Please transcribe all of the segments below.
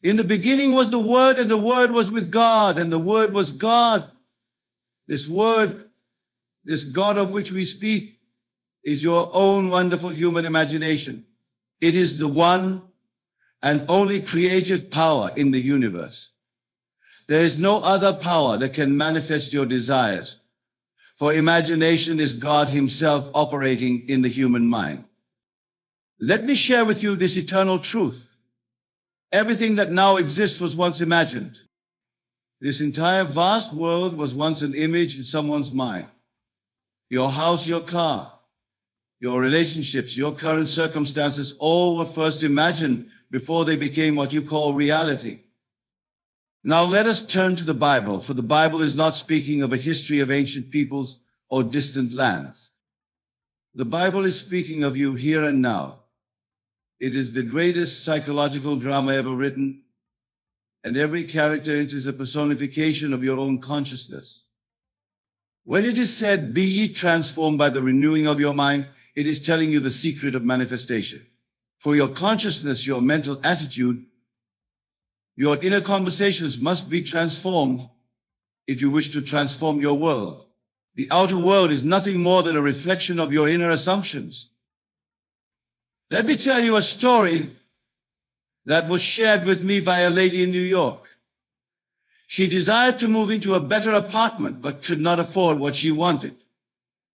In the beginning was the Word, and the Word was with God, and the Word was God. This Word, this God of which we speak, is your own wonderful human imagination. It is the one and only creative power in the universe. There is no other power that can manifest your desires, for imagination is God Himself operating in the human mind. Let me share with you this eternal truth. Everything that now exists was once imagined. This entire vast world was once an image in someone's mind. Your house, your car, your relationships, your current circumstances, all were first imagined before they became what you call reality. Now let us turn to the Bible, for the Bible is not speaking of a history of ancient peoples or distant lands. The Bible is speaking of you here and now. It is the greatest psychological drama ever written, and every character in it is a personification of your own consciousness. When it is said, "Be ye transformed by the renewing of your mind," it is telling you the secret of manifestation. For your consciousness, your mental attitude, your inner conversations must be transformed if you wish to transform your world. The outer world is nothing more than a reflection of your inner assumptions. Let me tell you a story that was shared with me by a lady in New York. She desired to move into a better apartment, but could not afford what she wanted.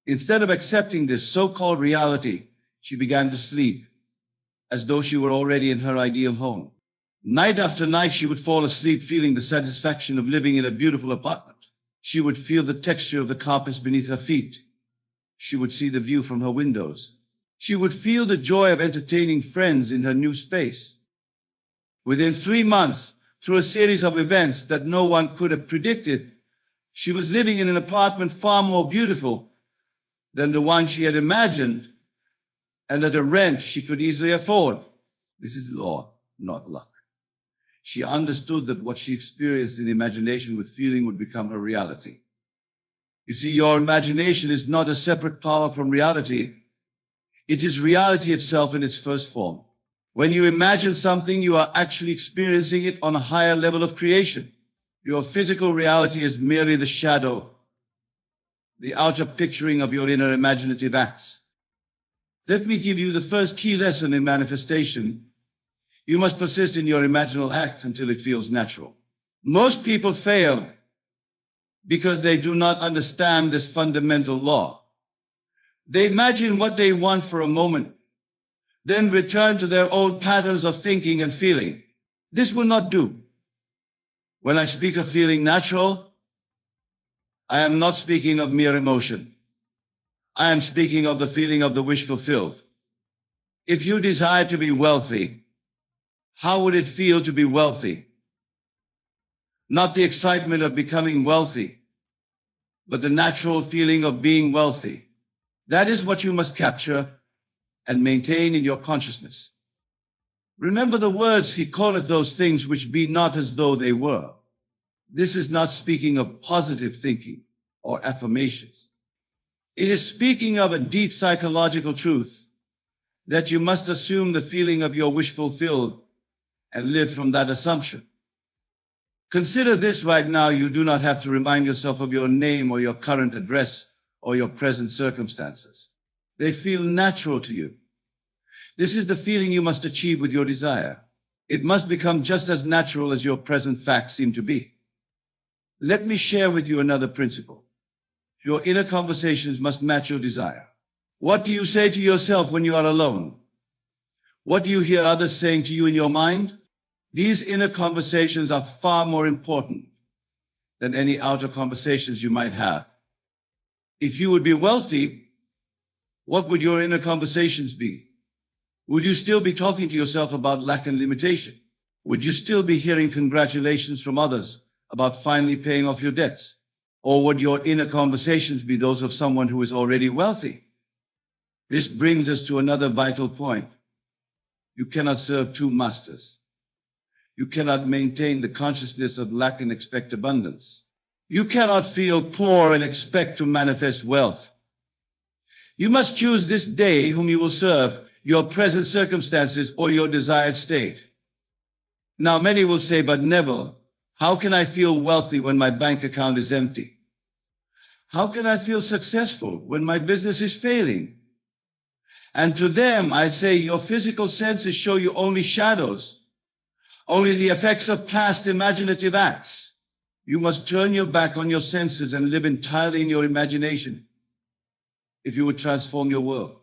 Instead of accepting this so-called reality, she began to sleep as though she were already in her ideal home. Night after night, she would fall asleep feeling the satisfaction of living in a beautiful apartment. She would feel the texture of the carpets beneath her feet. She would see the view from her windows. She would feel the joy of entertaining friends in her new space. Within 3 months, through a series of events that no one could have predicted, she was living in an apartment far more beautiful than the one she had imagined, and at a rent she could easily afford. This is law, not luck. She understood that what she experienced in imagination with feeling would become her reality. You see, your imagination is not a separate power from reality. It is reality itself in its first form. When you imagine something, you are actually experiencing it on a higher level of creation. Your physical reality is merely the shadow, the outer picturing of your inner imaginative acts. Let me give you the first key lesson in manifestation. You must persist in your imaginal act until it feels natural. Most people fail because they do not understand this fundamental law. They imagine what they want for a moment, then return to their old patterns of thinking and feeling. This will not do. When I speak of feeling natural, I am not speaking of mere emotion. I am speaking of the feeling of the wish fulfilled. If you desire to be wealthy, how would it feel to be wealthy? Not the excitement of becoming wealthy, but the natural feeling of being wealthy. That is what you must capture and maintain in your consciousness. Remember the words, "He calleth those things which be not as though they were." This is not speaking of positive thinking or affirmations. It is speaking of a deep psychological truth that you must assume the feeling of your wish fulfilled and live from that assumption. Consider this right now. You do not have to remind yourself of your name or your current address or your present circumstances. They feel natural to you. This is the feeling you must achieve with your desire. It must become just as natural as your present facts seem to be. Let me share with you another principle. Your inner conversations must match your desire. What do you say to yourself when you are alone? What do you hear others saying to you in your mind? These inner conversations are far more important than any outer conversations you might have. If you would be wealthy, what would your inner conversations be? Would you still be talking to yourself about lack and limitation? Would you still be hearing congratulations from others about finally paying off your debts? Or would your inner conversations be those of someone who is already wealthy? This brings us to another vital point. You cannot serve two masters. You cannot maintain the consciousness of lack and expect abundance. You cannot feel poor and expect to manifest wealth. You must choose this day whom you will serve, your present circumstances or your desired state. Now, many will say, but never. How can I feel wealthy when my bank account is empty? How can I feel successful when my business is failing? And to them, I say, your physical senses show you only shadows, only the effects of past imaginative acts. You must turn your back on your senses and live entirely in your imagination if you would transform your world.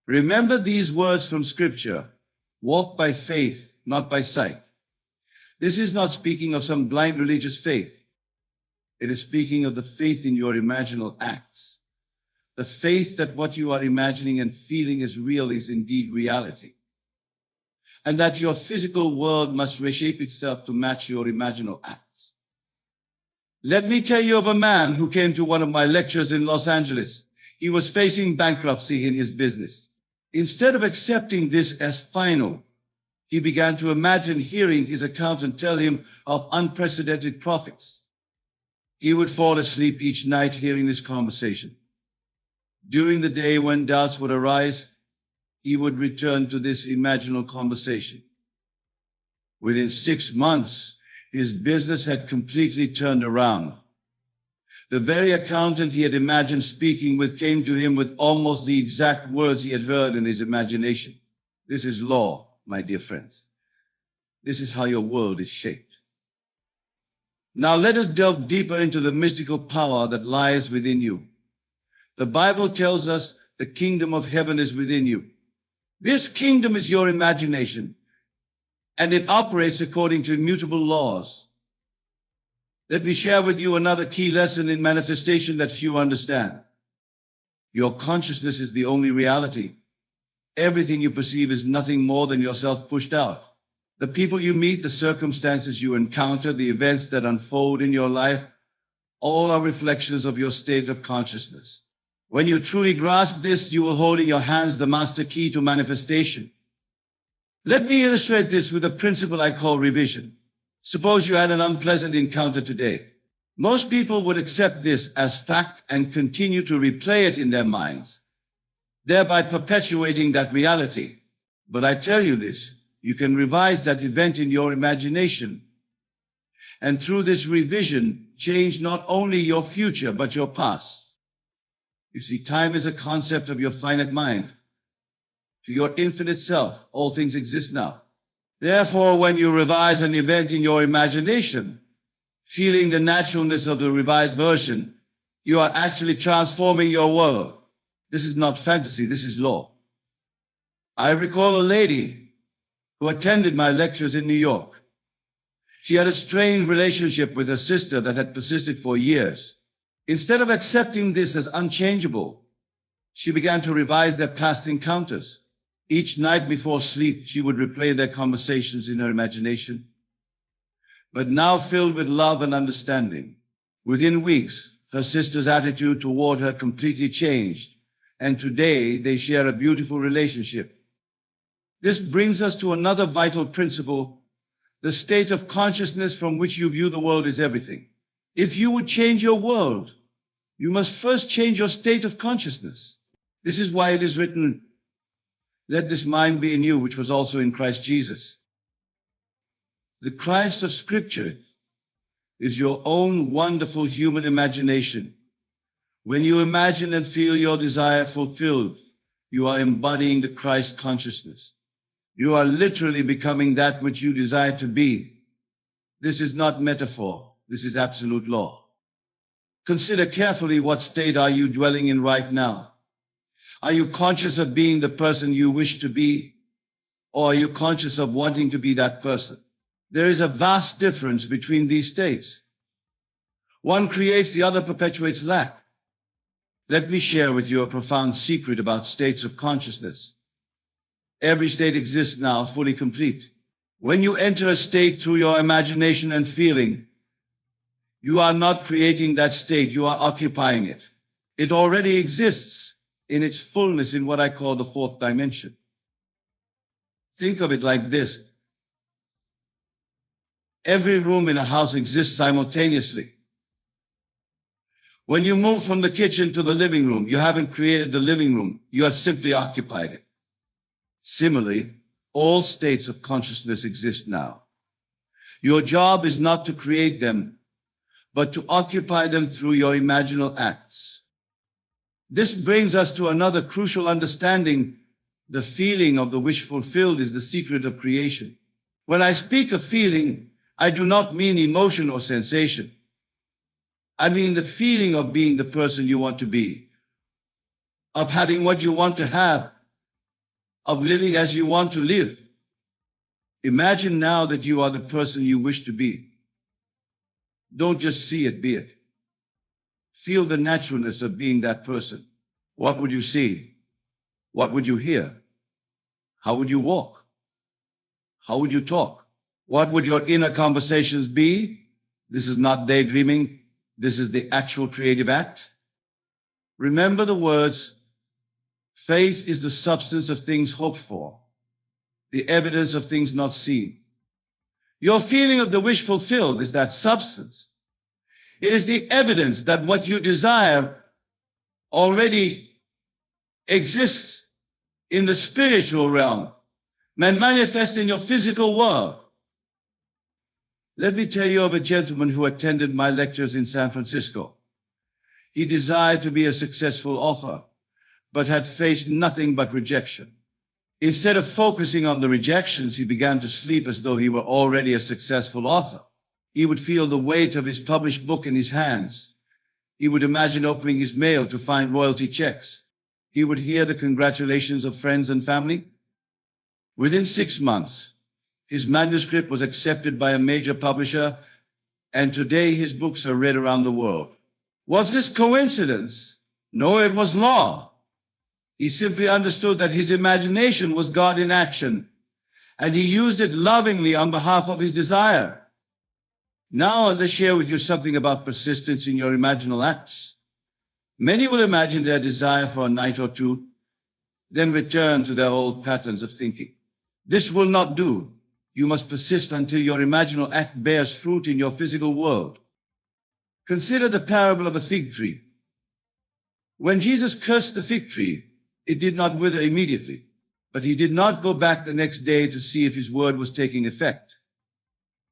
Remember these words from Scripture. Walk by faith, not by sight. This is not speaking of some blind religious faith. It is speaking of the faith in your imaginal acts. The faith that what you are imagining and feeling is real is indeed reality. And that your physical world must reshape itself to match your imaginal acts. Let me tell you of a man who came to one of my lectures in Los Angeles. He was facing bankruptcy in his business. Instead of accepting this as final, he began to imagine hearing his accountant tell him of unprecedented profits. He would fall asleep each night hearing this conversation. During the day, when doubts would arise, he would return to this imaginal conversation. Within 6 months, his business had completely turned around. The very accountant he had imagined speaking with came to him with almost the exact words he had heard in his imagination. This is law, my dear friends. This is how your world is shaped. Now let us delve deeper into the mystical power that lies within you. The Bible tells us the kingdom of heaven is within you. This kingdom is your imagination, and it operates according to immutable laws. Let me share with you another key lesson in manifestation that few understand. Your consciousness is the only reality. Everything you perceive is nothing more than yourself pushed out. The people you meet, the circumstances you encounter, the events that unfold in your life, all are reflections of your state of consciousness. When you truly grasp this, you will hold in your hands the master key to manifestation. Let me illustrate this with a principle I call revision. Suppose you had an unpleasant encounter today. Most people would accept this as fact and continue to replay it in their minds, thereby perpetuating that reality. But I tell you this, you can revise that event in your imagination, and through this revision, change not only your future, but your past. You see, time is a concept of your finite mind. To your infinite self, all things exist now. Therefore, when you revise an event in your imagination, feeling the naturalness of the revised version, you are actually transforming your world. This is not fantasy, this is law. I recall a lady who attended my lectures in New York. She had a strained relationship with her sister that had persisted for years. Instead of accepting this as unchangeable, she began to revise their past encounters. Each night before sleep, she would replay their conversations in her imagination, but now filled with love and understanding. Within weeks, her sister's attitude toward her completely changed, and today they share a beautiful relationship. This brings us to another vital principle. The state of consciousness from which you view the world is everything. If you would change your world, you must first change your state of consciousness. This is why it is written, "Let this mind be in you, which was also in Christ Jesus." The Christ of Scripture is your own wonderful human imagination. When you imagine and feel your desire fulfilled, you are embodying the Christ consciousness. You are literally becoming that which you desire to be. This is not metaphor. This is absolute law. Consider carefully, what state are you dwelling in right now? Are you conscious of being the person you wish to be? Or are you conscious of wanting to be that person? There is a vast difference between these states. One creates, the other perpetuates lack. Let me share with you a profound secret about states of consciousness. Every state exists now, fully complete. When you enter a state through your imagination and feeling, you are not creating that state, you are occupying it. It already exists in its fullness in what I call the fourth dimension. Think of it like this. Every room in a house exists simultaneously. When you move from the kitchen to the living room, you haven't created the living room, you have simply occupied it. Similarly, all states of consciousness exist now. Your job is not to create them, but to occupy them through your imaginal acts. This brings us to another crucial understanding. The feeling of the wish fulfilled is the secret of creation. When I speak of feeling, I do not mean emotion or sensation. I mean the feeling of being the person you want to be, of having what you want to have, of living as you want to live. Imagine now that you are the person you wish to be. Don't just see it, be it. Feel the naturalness of being that person. What would you see? What would you hear? How would you walk? How would you talk? What would your inner conversations be? This is not daydreaming. This is the actual creative act. Remember the words, faith is the substance of things hoped for, the evidence of things not seen. Your feeling of the wish fulfilled is that substance. It is the evidence that what you desire already exists in the spiritual realm and manifests in your physical world. Let me tell you of a gentleman who attended my lectures in San Francisco. He desired to be a successful author, but had faced nothing but rejection. Instead of focusing on the rejections, he began to sleep as though he were already a successful author. He would feel the weight of his published book in his hands. He would imagine opening his mail to find royalty checks. He would hear the congratulations of friends and family. Within 6 months, his manuscript was accepted by a major publisher, and today his books are read around the world. Was this coincidence? No, it was law. He simply understood that his imagination was God in action, and he used it lovingly on behalf of his desire. Now I'll share with you something about persistence in your imaginal acts. Many will imagine their desire for a night or two, then return to their old patterns of thinking. This will not do. You must persist until your imaginal act bears fruit in your physical world. Consider the parable of a fig tree. When Jesus cursed the fig tree, it did not wither immediately, but he did not go back the next day to see if his word was taking effect.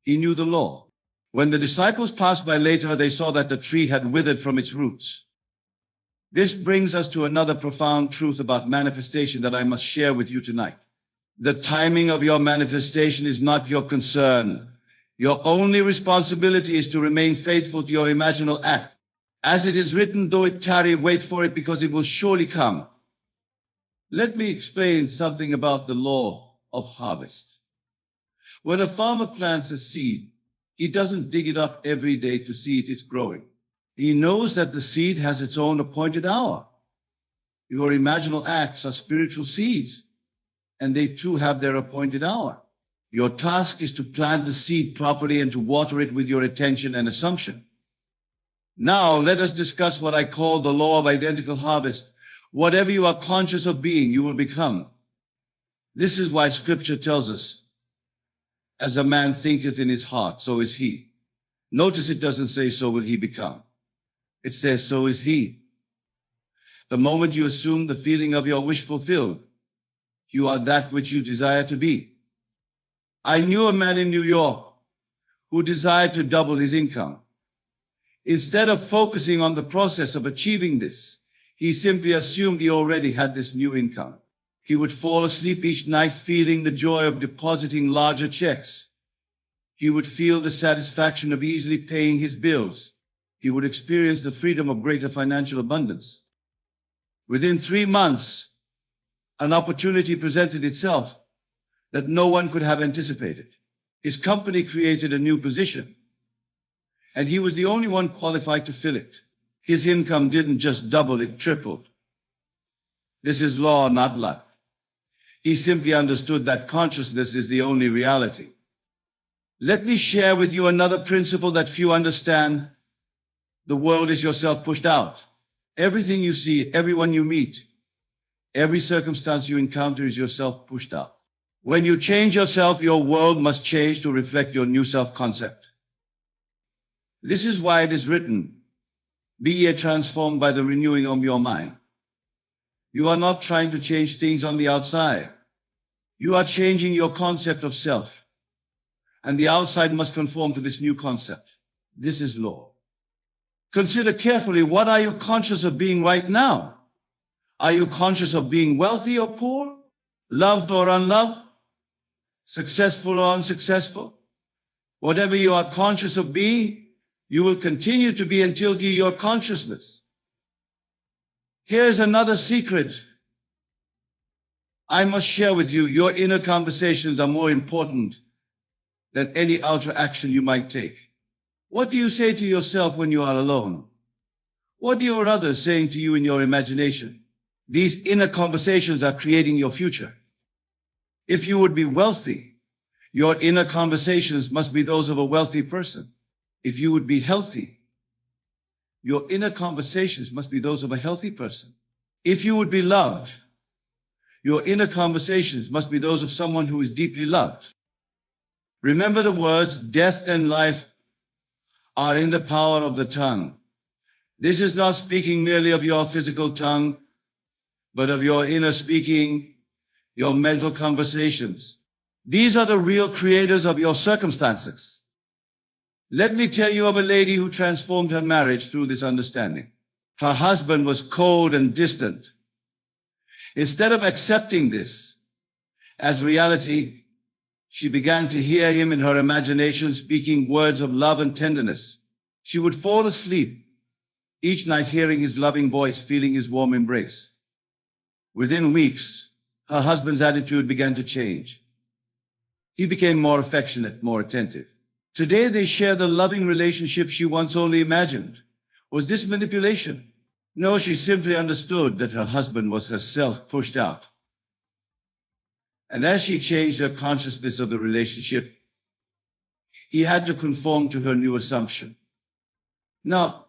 He knew the law. When the disciples passed by later, they saw that the tree had withered from its roots. This brings us to another profound truth about manifestation that I must share with you tonight. The timing of your manifestation is not your concern. Your only responsibility is to remain faithful to your imaginal act. As it is written, though it tarry, wait for it, because it will surely come. Let me explain something about the law of harvest. When a farmer plants a seed, he doesn't dig it up every day to see it is growing. He knows that the seed has its own appointed hour. Your imaginal acts are spiritual seeds, and they too have their appointed hour. Your task is to plant the seed properly and to water it with your attention and assumption. Now let us discuss what I call the law of identical harvest. Whatever you are conscious of being, you will become. This is why Scripture tells us, as a man thinketh in his heart, so is he. Notice it doesn't say, so will he become. It says, so is he. The moment you assume the feeling of your wish fulfilled, you are that which you desire to be. I knew a man in New York who desired to double his income. Instead of focusing on the process of achieving this, he simply assumed he already had this new income. He would fall asleep each night feeling the joy of depositing larger checks. He would feel the satisfaction of easily paying his bills. He would experience the freedom of greater financial abundance. Within 3 months, an opportunity presented itself that no one could have anticipated. His company created a new position, and he was the only one qualified to fill it. His income didn't just double, it tripled. This is law, not luck. He simply understood that consciousness is the only reality. Let me share with you another principle that few understand. The world is yourself pushed out. Everything you see, everyone you meet, every circumstance you encounter is yourself pushed out. When you change yourself, your world must change to reflect your new self-concept. This is why it is written, be ye transformed by the renewing of your mind. You are not trying to change things on the outside. You are changing your concept of self. and the outside must conform to this new concept. This is law. Consider carefully, what are you conscious of being right now? Are you conscious of being wealthy or poor? Loved or unloved? Successful or unsuccessful? Whatever you are conscious of being, you will continue to be until your consciousness. Here's another secret I must share with you. Your inner conversations are more important than any outer action you might take. What do you say to yourself when you are alone? What are your others saying to you in your imagination? These inner conversations are creating your future. If you would be wealthy, your inner conversations must be those of a wealthy person. If you would be healthy, your inner conversations must be those of a healthy person. If you would be loved, your inner conversations must be those of someone who is deeply loved. Remember the words, death and life are in the power of the tongue. This is not speaking merely of your physical tongue, but of your inner speaking, your mental conversations. These are the real creators of your circumstances. Let me tell you of a lady who transformed her marriage through this understanding. Her husband was cold and distant. Instead of accepting this as reality, she began to hear him in her imagination speaking words of love and tenderness. She would fall asleep each night hearing his loving voice, feeling his warm embrace. Within weeks, her husband's attitude began to change. He became more affectionate, more attentive. Today they share the loving relationship she once only imagined. Was this manipulation? No, she simply understood that her husband was herself pushed out. And as she changed her consciousness of the relationship, he had to conform to her new assumption. Now,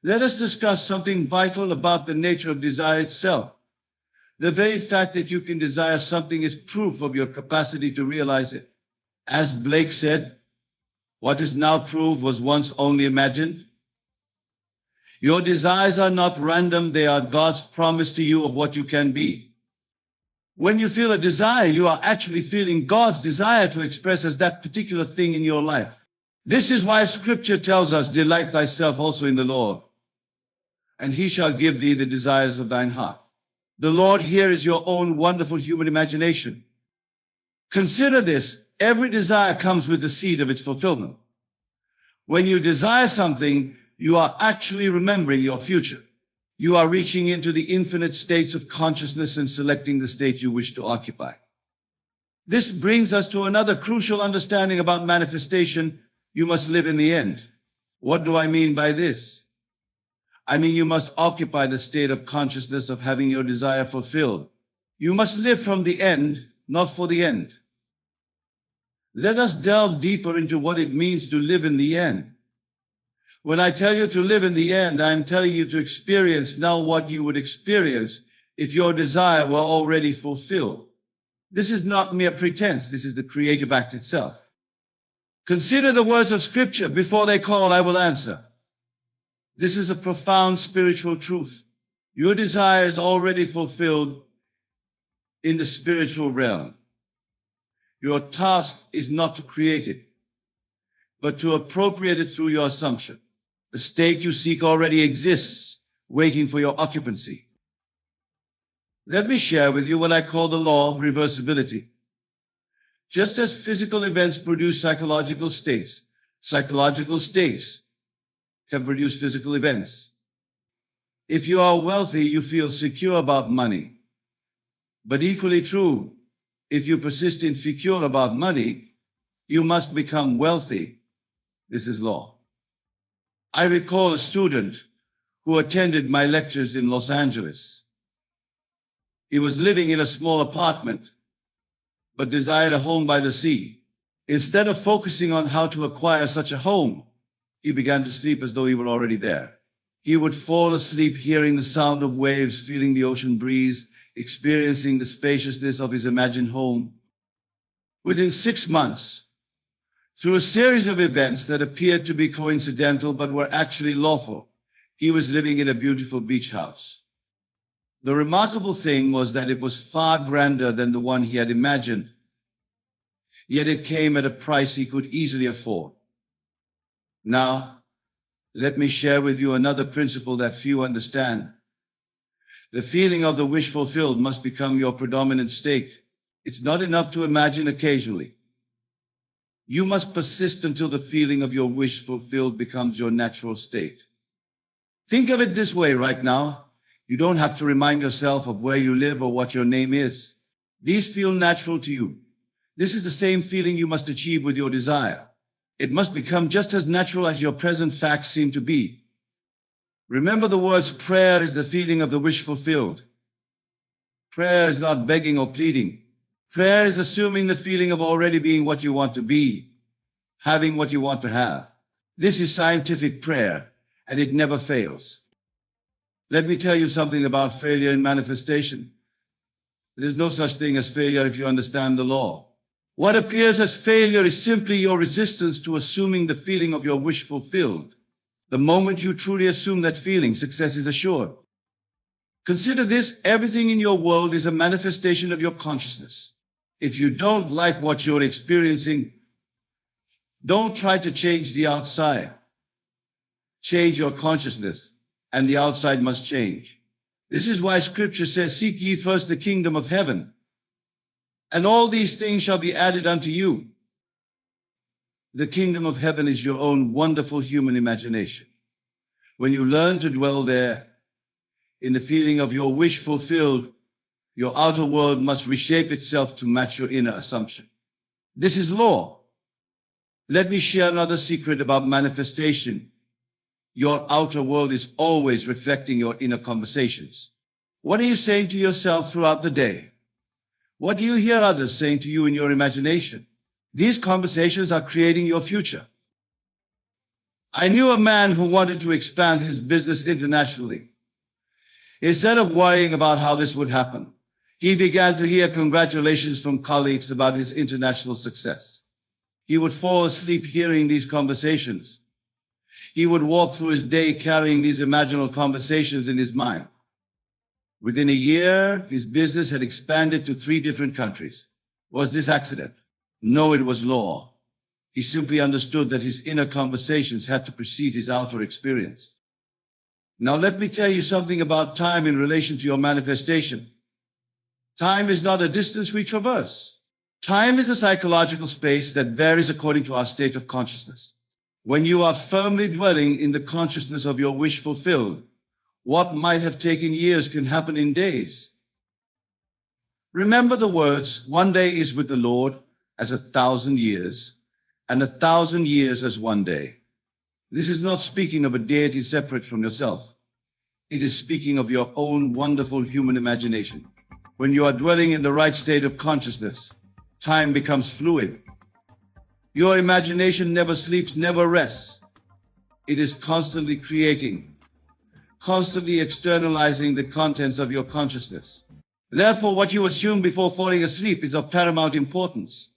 let us discuss something vital about the nature of desire itself. The very fact that you can desire something is proof of your capacity to realize it. As Blake said, what is now proved was once only imagined. Your desires are not random, they are God's promise to you of what you can be. When you feel a desire, you are actually feeling God's desire to express as that particular thing in your life. This is why Scripture tells us, delight thyself also in the Lord, and he shall give thee the desires of thine heart. The Lord here is your own wonderful human imagination. Consider this, every desire comes with the seed of its fulfillment. When you desire something, you are actually remembering your future. You are reaching into the infinite states of consciousness and selecting the state you wish to occupy. This brings us to another crucial understanding about manifestation. You must live in the end. What do I mean by this? I mean you must occupy the state of consciousness of having your desire fulfilled. You must live from the end, not for the end. Let us delve deeper into what it means to live in the end. When I tell you to live in the end, I am telling you to experience now what you would experience if your desire were already fulfilled. This is not mere pretense. This is the creative act itself. Consider the words of Scripture. Before they call, I will answer. This is a profound spiritual truth. Your desire is already fulfilled in the spiritual realm. Your task is not to create it, but to appropriate it through your assumption. The state you seek already exists, waiting for your occupancy. Let me share with you what I call the law of reversibility. Just as physical events produce psychological states can produce physical events. If you are wealthy, you feel secure about money. But equally true, if you persist insecure about money, you must become wealthy. This is law. I recall a student who attended my lectures in Los Angeles. He was living in a small apartment, but desired a home by the sea. Instead of focusing on how to acquire such a home, he began to sleep as though he were already there. He would fall asleep hearing the sound of waves, feeling the ocean breeze, experiencing the spaciousness of his imagined home. Within 6 months, through a series of events that appeared to be coincidental but were actually lawful, he was living in a beautiful beach house. The remarkable thing was that it was far grander than the one he had imagined. yet it came at a price he could easily afford. Now, let me share with you another principle that few understand. The feeling of the wish fulfilled must become your predominant state. It's not enough to imagine occasionally. You must persist until the feeling of your wish fulfilled becomes your natural state. Think of it this way right now. You don't have to remind yourself of where you live or what your name is. These feel natural to you. This is the same feeling you must achieve with your desire. It must become just as natural as your present facts seem to be. Remember the words prayer is the feeling of the wish fulfilled. Prayer is not begging or pleading. Prayer is assuming the feeling of already being what you want to be, having what you want to have. This is scientific prayer, and it never fails. Let me tell you something about failure in manifestation. There's no such thing as failure if you understand the law. What appears as failure is simply your resistance to assuming the feeling of your wish fulfilled. The moment you truly assume that feeling, success is assured. Consider this: everything in your world is a manifestation of your consciousness. If you don't like what you're experiencing, don't try to change the outside. Change your consciousness, and the outside must change. This is why Scripture says, "Seek ye first the kingdom of heaven, and all these things shall be added unto you." The kingdom of heaven is your own wonderful human imagination. When you learn to dwell there, in the feeling of your wish fulfilled, your outer world must reshape itself to match your inner assumption. This is law. Let me share another secret about manifestation. Your outer world is always reflecting your inner conversations. What are you saying to yourself throughout the day? What do you hear others saying to you in your imagination? These conversations are creating your future. I knew a man who wanted to expand his business internationally. Instead of worrying about how this would happen, he began to hear congratulations from colleagues about his international success. He would fall asleep hearing these conversations. He would walk through his day carrying these imaginal conversations in his mind. Within a year, his business had expanded to 3 different countries. Was this accident? No, it was law. He simply understood that his inner conversations had to precede his outer experience. Now let me tell you something about time in relation to your manifestation. Time is not a distance we traverse. Time is a psychological space that varies according to our state of consciousness. When you are firmly dwelling in the consciousness of your wish fulfilled, what might have taken years can happen in days. Remember the words, "One day is with the Lord as 1,000 years, and 1,000 years as one day." This is not speaking of a deity separate from yourself. It is speaking of your own wonderful human imagination. When you are dwelling in the right state of consciousness, time becomes fluid. Your imagination never sleeps, never rests. It is constantly creating, constantly externalizing the contents of your consciousness. Therefore, what you assume before falling asleep is of paramount importance.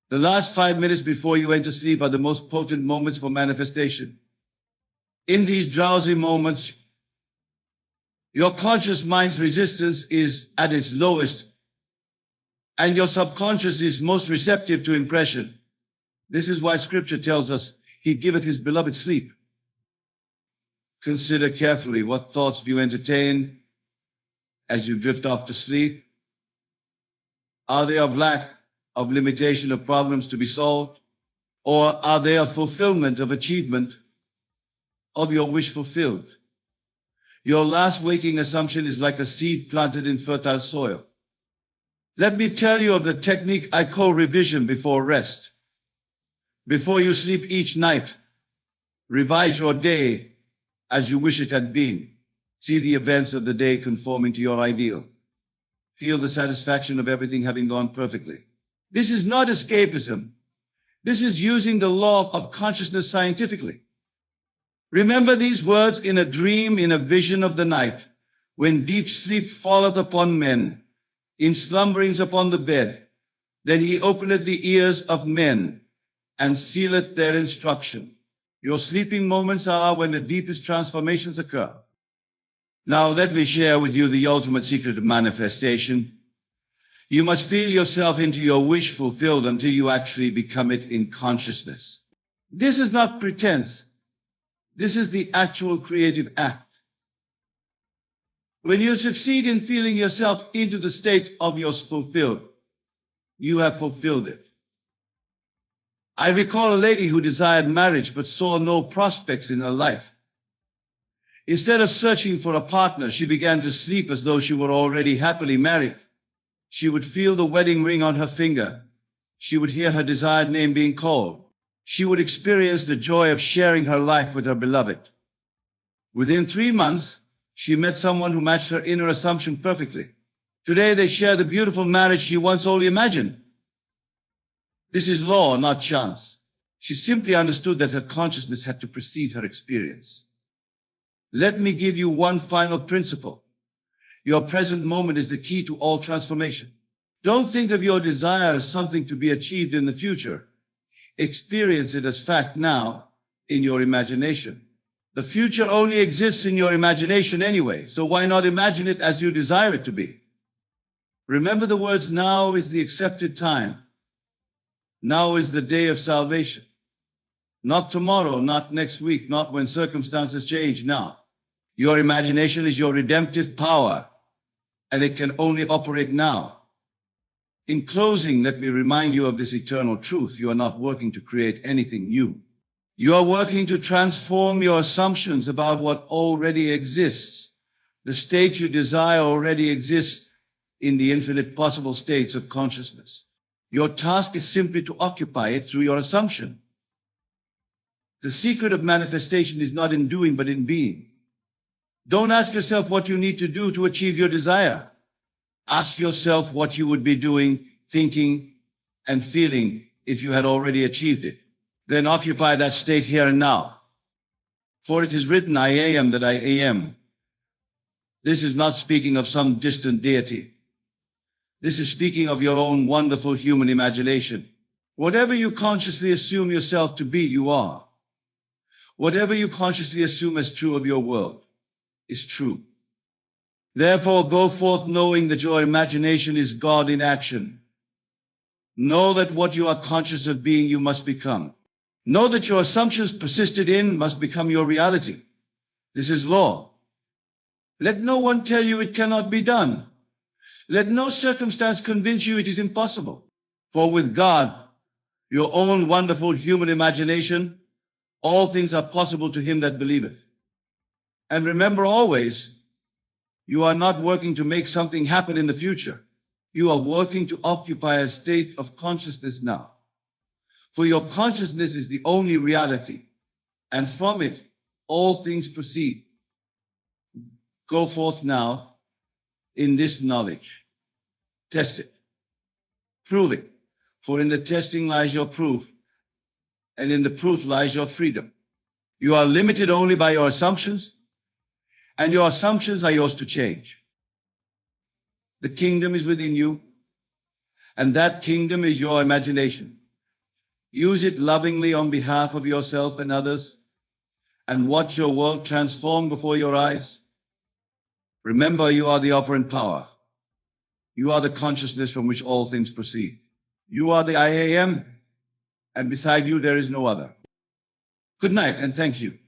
The last 5 minutes before you enter sleep are the most potent moments for manifestation. In these drowsy moments, your conscious mind's resistance is at its lowest, and your subconscious is most receptive to impression. This is why Scripture tells us, "He giveth his beloved sleep." Consider carefully, what thoughts do you entertain as you drift off to sleep? Are they of lack, of limitation, of problems to be solved? Or are they a fulfillment of achievement of your wish fulfilled? Your last waking assumption is like a seed planted in fertile soil. Let me tell you of the technique I call revision before rest. Before you sleep each night, revise your day as you wish it had been. See the events of the day conforming to your ideal. Feel the satisfaction of everything having gone perfectly. This is not escapism. This is using the law of consciousness scientifically. Remember these words: "In a dream, in a vision of the night, when deep sleep falleth upon men, in slumberings upon the bed, then he openeth the ears of men, and sealeth their instruction." Your sleeping moments are when the deepest transformations occur. Now let me share with you the ultimate secret of manifestation. You must feel yourself into your wish fulfilled until you actually become it in consciousness. This is not pretense. This is the actual creative act. When you succeed in feeling yourself into the state of your fulfilled, you have fulfilled it. I recall a lady who desired marriage but saw no prospects in her life. Instead of searching for a partner, she began to sleep as though she were already happily married. She would feel the wedding ring on her finger. She would hear her desired name being called. She would experience the joy of sharing her life with her beloved. Within 3 months, she met someone who matched her inner assumption perfectly. Today they share the beautiful marriage she once only imagined. This is law, not chance. She simply understood that her consciousness had to precede her experience. Let me give you one final principle. Your present moment is the key to all transformation. Don't think of your desire as something to be achieved in the future. Experience it as fact now in your imagination. The future only exists in your imagination anyway, so why not imagine it as you desire it to be? Remember the words, now is the accepted time. Now is the day of salvation. Not tomorrow, not next week, not when circumstances change, now. Your imagination is your redemptive power, and it can only operate now. In closing, let me remind you of this eternal truth. You are not working to create anything new. You are working to transform your assumptions about what already exists. The state you desire already exists in the infinite possible states of consciousness. Your task is simply to occupy it through your assumption. The secret of manifestation is not in doing, but in being. Don't ask yourself what you need to do to achieve your desire. Ask yourself what you would be doing, thinking, and feeling if you had already achieved it. Then occupy that state here and now. For it is written, I am that I am. This is not speaking of some distant deity. This is speaking of your own wonderful human imagination. Whatever you consciously assume yourself to be, you are. Whatever you consciously assume as true of your world is true. Therefore, go forth knowing that your imagination is God in action. Know that what you are conscious of being, you must become. Know that your assumptions persisted in must become your reality. This is law. Let no one tell you it cannot be done. Let no circumstance convince you it is impossible. For with God, your own wonderful human imagination, all things are possible to him that believeth. And remember always, you are not working to make something happen in the future. You are working to occupy a state of consciousness now. For your consciousness is the only reality, and from it all things proceed. Go forth now in this knowledge. Test it. Prove it. For in the testing lies your proof, and in the proof lies your freedom. You are limited only by your assumptions, and your assumptions are yours to change. The kingdom is within you, and that kingdom is your imagination. Use it lovingly on behalf of yourself and others, and watch your world transform before your eyes. Remember, you are the operant power. You are the consciousness from which all things proceed. You are the I am, and beside you there is no other. Good night, and thank you.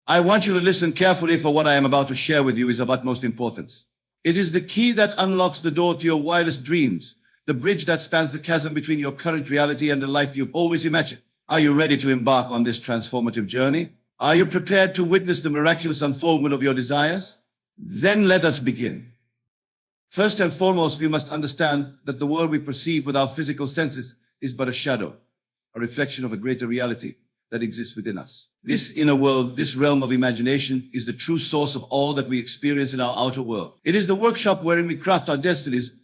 I want you to listen carefully, for what I am about to share with you is of utmost importance. It is the key that unlocks the door to your wildest dreams, the bridge that spans the chasm between your current reality and the life you've always imagined. Are you ready to embark on this transformative journey? Are you prepared to witness the miraculous unfoldment of your desires? Then let us begin. First and foremost, we must understand that the world we perceive with our physical senses is but a shadow, a reflection of a greater reality that exists within us. This inner world, this realm of imagination, is the true source of all that we experience in our outer world. It is the workshop wherein we craft our destinies,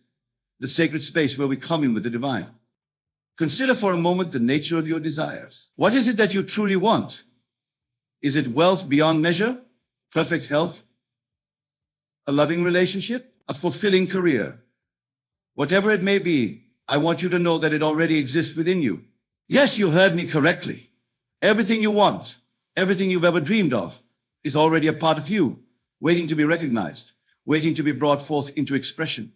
the sacred space where we commune with the divine. Consider for a moment the nature of your desires. What is it that you truly want? Is it wealth beyond measure, perfect health, a loving relationship, a fulfilling career? Whatever it may be, I want you to know that it already exists within you. Yes, you heard me correctly. Everything you want, everything you've ever dreamed of, is already a part of you, waiting to be recognized, waiting to be brought forth into expression.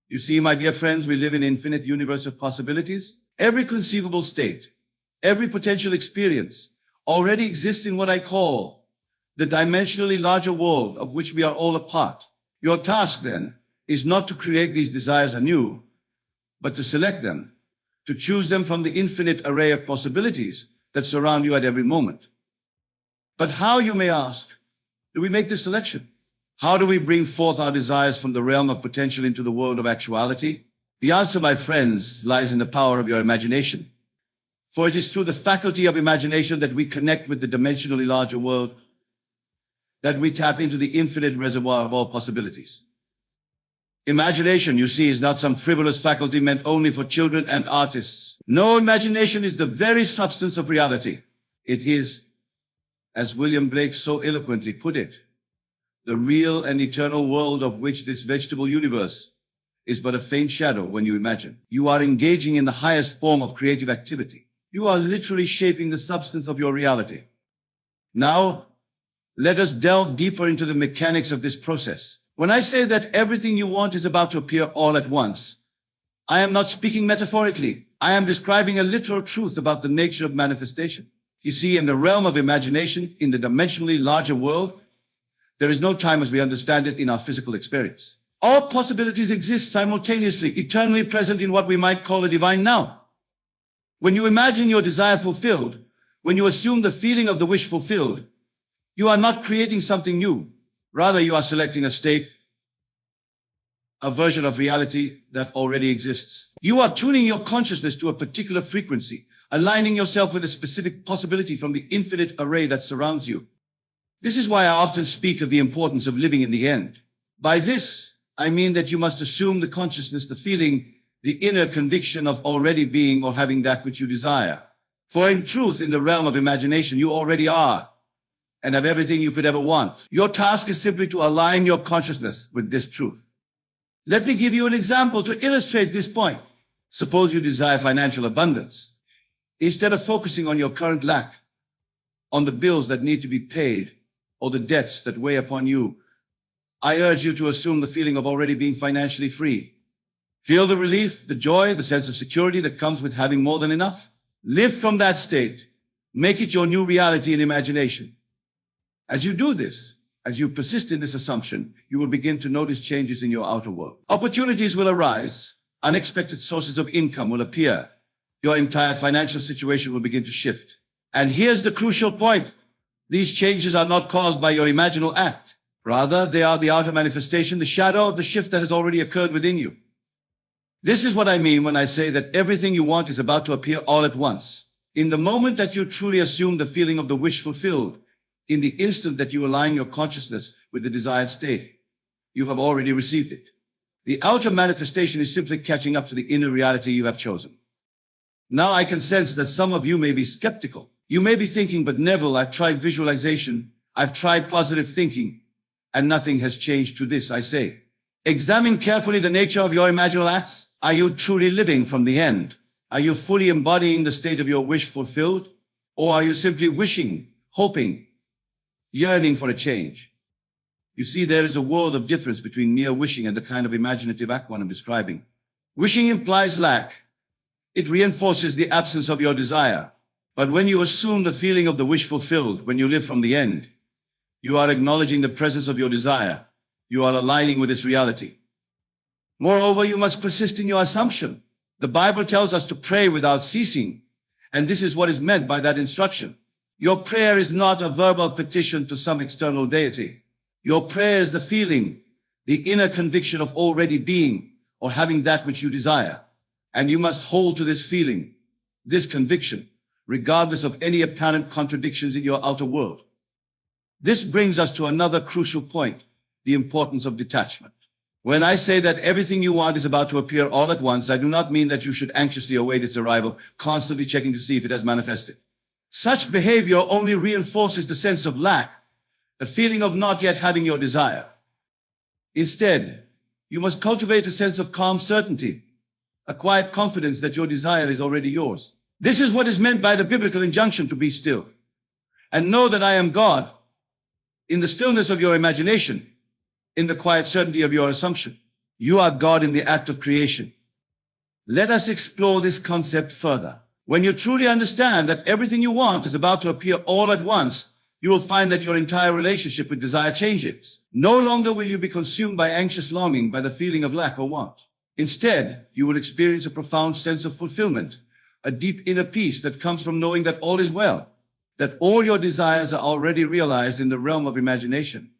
You see, my dear friends, we live in an infinite universe of possibilities. Every conceivable state, every potential experience already exists in what I call the dimensionally larger world of which we are all a part. Your task then is not to create these desires anew, but to select them, to choose them from the infinite array of possibilities that surround you at every moment. But how, you may ask, do we make this selection? How do we bring forth our desires from the realm of potential into the world of actuality? The answer, my friends, lies in the power of your imagination. For it is through the faculty of imagination that we connect with the dimensionally larger world, that we tap into the infinite reservoir of all possibilities. Imagination, you see, is not some frivolous faculty meant only for children and artists. No, imagination is the very substance of reality. It is, as William Blake so eloquently put it, the real and eternal world of which this vegetable universe is but a faint shadow when you imagine. You are engaging in the highest form of creative activity. You are literally shaping the substance of your reality. Now, let us delve deeper into the mechanics of this process. When I say that everything you want is about to appear all at once, I am not speaking metaphorically. I am describing a literal truth about the nature of manifestation. You see, in the realm of imagination, in the dimensionally larger world, there is no time as we understand it in our physical experience. All possibilities exist simultaneously, eternally present in what we might call a divine now. When you imagine your desire fulfilled, when you assume the feeling of the wish fulfilled, you are not creating something new. Rather, you are selecting a state, a version of reality that already exists. You are tuning your consciousness to a particular frequency, aligning yourself with a specific possibility from the infinite array that surrounds you. This is why I often speak of the importance of living in the end. By this, I mean that you must assume the consciousness, the feeling, the inner conviction of already being or having that which you desire. For in truth, in the realm of imagination, you already are, and have everything you could ever want. Your task is simply to align your consciousness with this truth. Let me give you an example to illustrate this point. Suppose you desire financial abundance. Instead of focusing on your current lack, on the bills that need to be paid, or the debts that weigh upon you, I urge you to assume the feeling of already being financially free. Feel the relief, the joy, the sense of security that comes with having more than enough. Live from that state. Make it your new reality in imagination. As you do this, as you persist in this assumption, you will begin to notice changes in your outer world. Opportunities will arise. Unexpected sources of income will appear. Your entire financial situation will begin to shift. And here's the crucial point. These changes are not caused by your imaginal act. Rather, they are the outer manifestation, the shadow of the shift that has already occurred within you. This is what I mean when I say that everything you want is about to appear all at once. In the moment that you truly assume the feeling of the wish fulfilled, in the instant that you align your consciousness with the desired state, you have already received it. The outer manifestation is simply catching up to the inner reality you have chosen. Now I can sense that some of you may be skeptical. You may be thinking, but Neville, I've tried visualization, I've tried positive thinking, and nothing has changed to this. I say, examine carefully the nature of your imaginal acts. Are you truly living from the end? Are you fully embodying the state of your wish fulfilled? Or are you simply wishing, hoping, yearning for a change? You see, there is a world of difference between mere wishing and the kind of imaginative act one I'm describing. Wishing implies lack. It reinforces the absence of your desire. But when you assume the feeling of the wish fulfilled, when you live from the end, you are acknowledging the presence of your desire. You are aligning with its reality. Moreover, you must persist in your assumption. The Bible tells us to pray without ceasing, and this is what is meant by that instruction. Your prayer is not a verbal petition to some external deity. Your prayer is the feeling, the inner conviction of already being or having that which you desire. And you must hold to this feeling, this conviction, regardless of any apparent contradictions in your outer world. This brings us to another crucial point, the importance of detachment. When I say that everything you want is about to appear all at once, I do not mean that you should anxiously await its arrival, constantly checking to see if it has manifested. Such behavior only reinforces the sense of lack, the feeling of not yet having your desire. Instead, you must cultivate a sense of calm certainty, a quiet confidence that your desire is already yours. This is what is meant by the biblical injunction to be still and know that I am God. In the stillness of your imagination, in the quiet certainty of your assumption, You are God in the act of creation. Let us explore this concept further. When you truly understand that everything you want is about to appear all at once, you will find that your entire relationship with desire changes. No longer will you be consumed by anxious longing, by the feeling of lack or want. Instead, you will experience a profound sense of fulfillment, a deep inner peace that comes from knowing that all is well, that all your desires are already realized in the realm of imagination.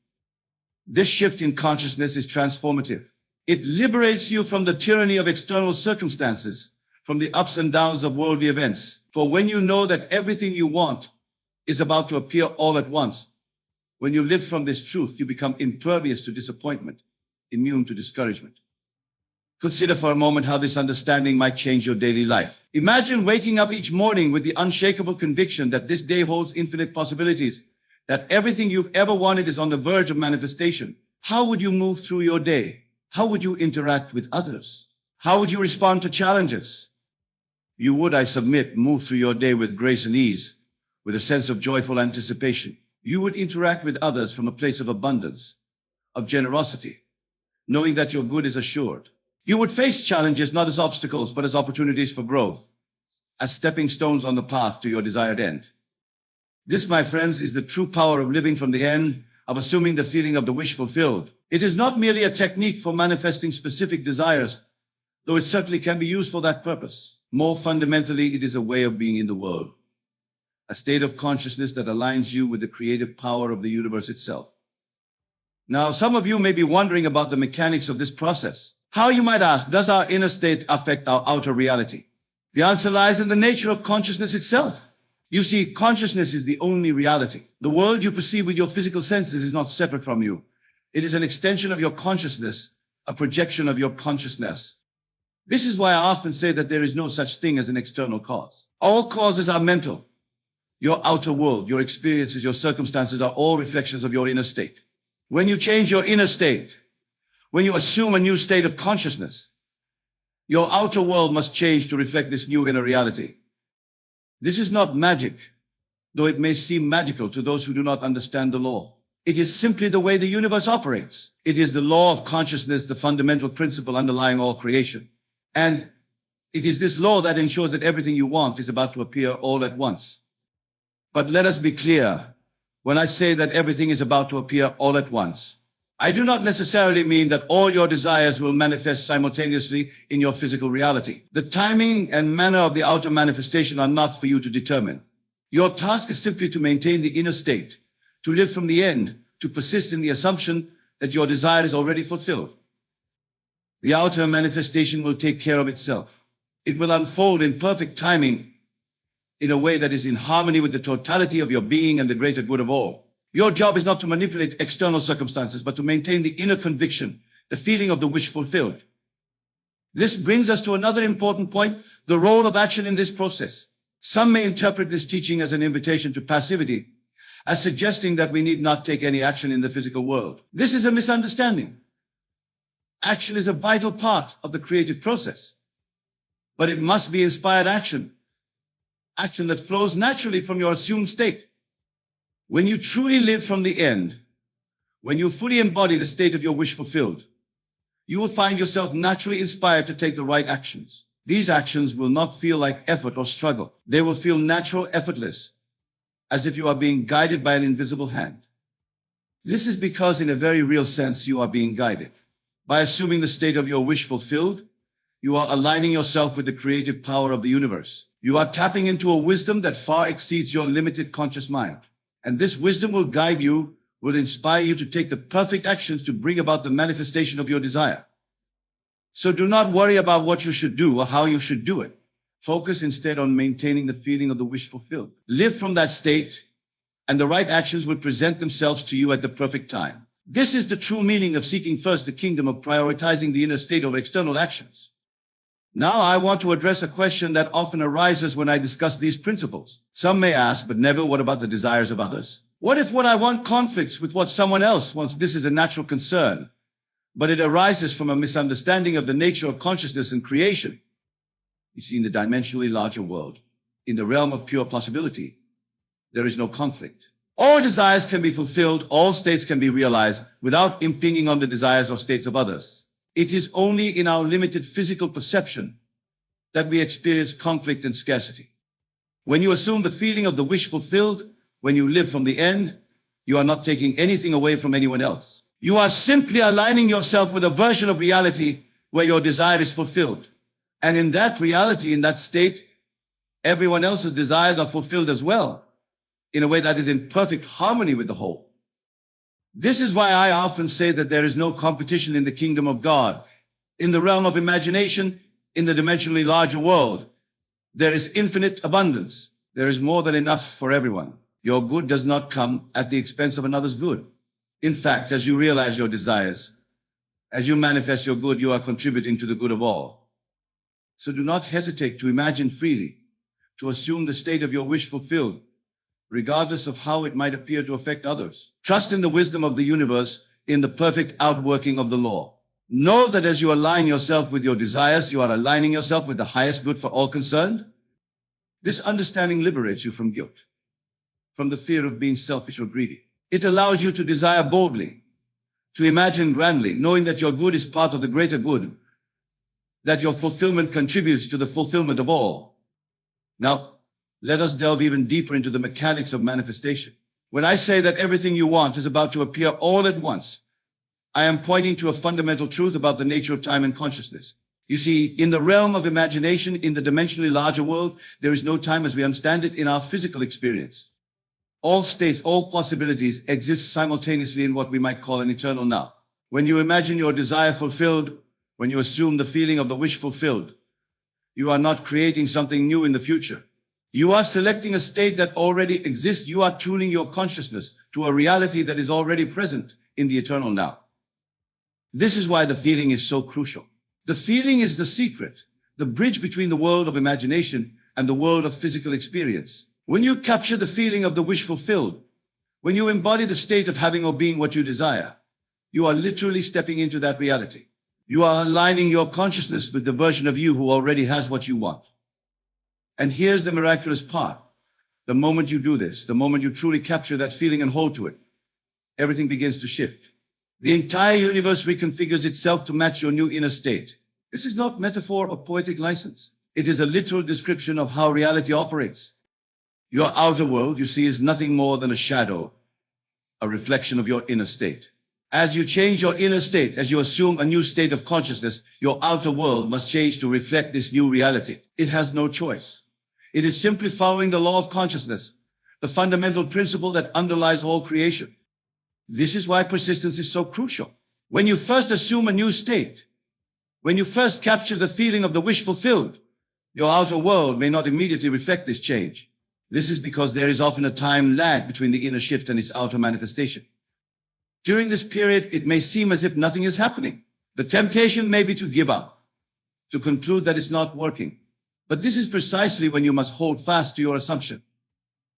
This shift in consciousness is transformative. It liberates you from the tyranny of external circumstances, from the ups and downs of worldly events. For when you know that everything you want is about to appear all at once, when you live from this truth, you become impervious to disappointment, immune to discouragement. Consider for a moment how this understanding might change your daily life. Imagine waking up each morning with the unshakable conviction that this day holds infinite possibilities, that everything you've ever wanted is on the verge of manifestation. How would you move through your day? How would you interact with others? How would you respond to challenges? You would, I submit, move through your day with grace and ease, with a sense of joyful anticipation. You would interact with others from a place of abundance, of generosity, knowing that your good is assured. You would face challenges not as obstacles, but as opportunities for growth, as stepping stones on the path to your desired end. This, my friends, is the true power of living from the end, of assuming the feeling of the wish fulfilled. It is not merely a technique for manifesting specific desires, though it certainly can be used for that purpose. More fundamentally, it is a way of being in the world, a state of consciousness that aligns you with the creative power of the universe itself. Now, some of you may be wondering about the mechanics of this process. How, you might ask, does our inner state affect our outer reality? The answer lies in the nature of consciousness itself. You see, consciousness is the only reality. The world you perceive with your physical senses is not separate from you. It is an extension of your consciousness, a projection of your consciousness. This is why I often say that there is no such thing as an external cause. All causes are mental. Your outer world, your experiences, your circumstances are all reflections of your inner state. When you change your inner state, when you assume a new state of consciousness, your outer world must change to reflect this new inner reality. This is not magic, though it may seem magical to those who do not understand the law. It is simply the way the universe operates. It is the law of consciousness, the fundamental principle underlying all creation. And it is this law that ensures that everything you want is about to appear all at once. But let us be clear. When I say that everything is about to appear all at once, I do not necessarily mean that all your desires will manifest simultaneously in your physical reality. The timing and manner of the outer manifestation are not for you to determine. Your task is simply to maintain the inner state, to live from the end, to persist in the assumption that your desire is already fulfilled. The outer manifestation will take care of itself. It will unfold in perfect timing, in a way that is in harmony with the totality of your being and the greater good of all. Your job is not to manipulate external circumstances, but to maintain the inner conviction, the feeling of the wish fulfilled. This brings us to another important point, the role of action in this process. Some may interpret this teaching as an invitation to passivity, as suggesting that we need not take any action in the physical world. This is a misunderstanding. Action is a vital part of the creative process, but it must be inspired action, action that flows naturally from your assumed state. When you truly live from the end, when you fully embody the state of your wish fulfilled, you will find yourself naturally inspired to take the right actions. These actions will not feel like effort or struggle. They will feel natural, effortless, as if you are being guided by an invisible hand. This is because, in a very real sense, you are being guided. By assuming the state of your wish fulfilled, you are aligning yourself with the creative power of the universe. You are tapping into a wisdom that far exceeds your limited conscious mind. And this wisdom will guide you, will inspire you to take the perfect actions to bring about the manifestation of your desire. So do not worry about what you should do or how you should do it. Focus instead on maintaining the feeling of the wish fulfilled. Live from that state, and the right actions will present themselves to you at the perfect time. This is the true meaning of seeking first the kingdom, of prioritizing the inner state over external actions. Now I want to address a question that often arises when I discuss these principles. Some may ask, but Neville, what about the desires of others? What if what I want conflicts with what someone else wants? This is a natural concern, but it arises from a misunderstanding of the nature of consciousness and creation. You see, in the dimensionally larger world, in the realm of pure possibility, there is no conflict. All desires can be fulfilled, all states can be realized without impinging on the desires or states of others. It is only in our limited physical perception that we experience conflict and scarcity. When you assume the feeling of the wish fulfilled, when you live from the end, you are not taking anything away from anyone else. You are simply aligning yourself with a version of reality where your desire is fulfilled. And in that reality, in that state, everyone else's desires are fulfilled as well, in a way that is in perfect harmony with the whole. This is why I often say that there is no competition in the kingdom of God. In the realm of imagination, in the dimensionally larger world, there is infinite abundance. There is more than enough for everyone. Your good does not come at the expense of another's good. In fact, as you realize your desires, as you manifest your good, you are contributing to the good of all. So do not hesitate to imagine freely, to assume the state of your wish fulfilled, regardless of how it might appear to affect others. Trust in the wisdom of the universe, in the perfect outworking of the law. Know that as you align yourself with your desires, you are aligning yourself with the highest good for all concerned. This understanding liberates you from guilt, from the fear of being selfish or greedy. It allows you to desire boldly, to imagine grandly, knowing that your good is part of the greater good, that your fulfillment contributes to the fulfillment of all. Now, let us delve even deeper into the mechanics of manifestation. When I say that everything you want is about to appear all at once, I am pointing to a fundamental truth about the nature of time and consciousness. You see, in the realm of imagination, in the dimensionally larger world, there is no time as we understand it in our physical experience. All states, all possibilities exist simultaneously in what we might call an eternal now. When you imagine your desire fulfilled, when you assume the feeling of the wish fulfilled, you are not creating something new in the future. You are selecting a state that already exists. You are tuning your consciousness to a reality that is already present in the eternal now. This is why the feeling is so crucial. The feeling is the secret, the bridge between the world of imagination and the world of physical experience. When you capture the feeling of the wish fulfilled, when you embody the state of having or being what you desire, you are literally stepping into that reality. You are aligning your consciousness with the version of you who already has what you want. And here's the miraculous part. The moment you do this, the moment you truly capture that feeling and hold to it, everything begins to shift. The entire universe reconfigures itself to match your new inner state. This is not metaphor or poetic license. It is a literal description of how reality operates. Your outer world, you see, is nothing more than a shadow, a reflection of your inner state. As you change your inner state, as you assume a new state of consciousness, your outer world must change to reflect this new reality. It has no choice. It is simply following the law of consciousness, the fundamental principle that underlies all creation. This is why persistence is so crucial. When you first assume a new state, when you first capture the feeling of the wish fulfilled, your outer world may not immediately reflect this change. This is because there is often a time lag between the inner shift and its outer manifestation. During this period, it may seem as if nothing is happening. The temptation may be to give up, to conclude that it's not working. But this is precisely when you must hold fast to your assumption,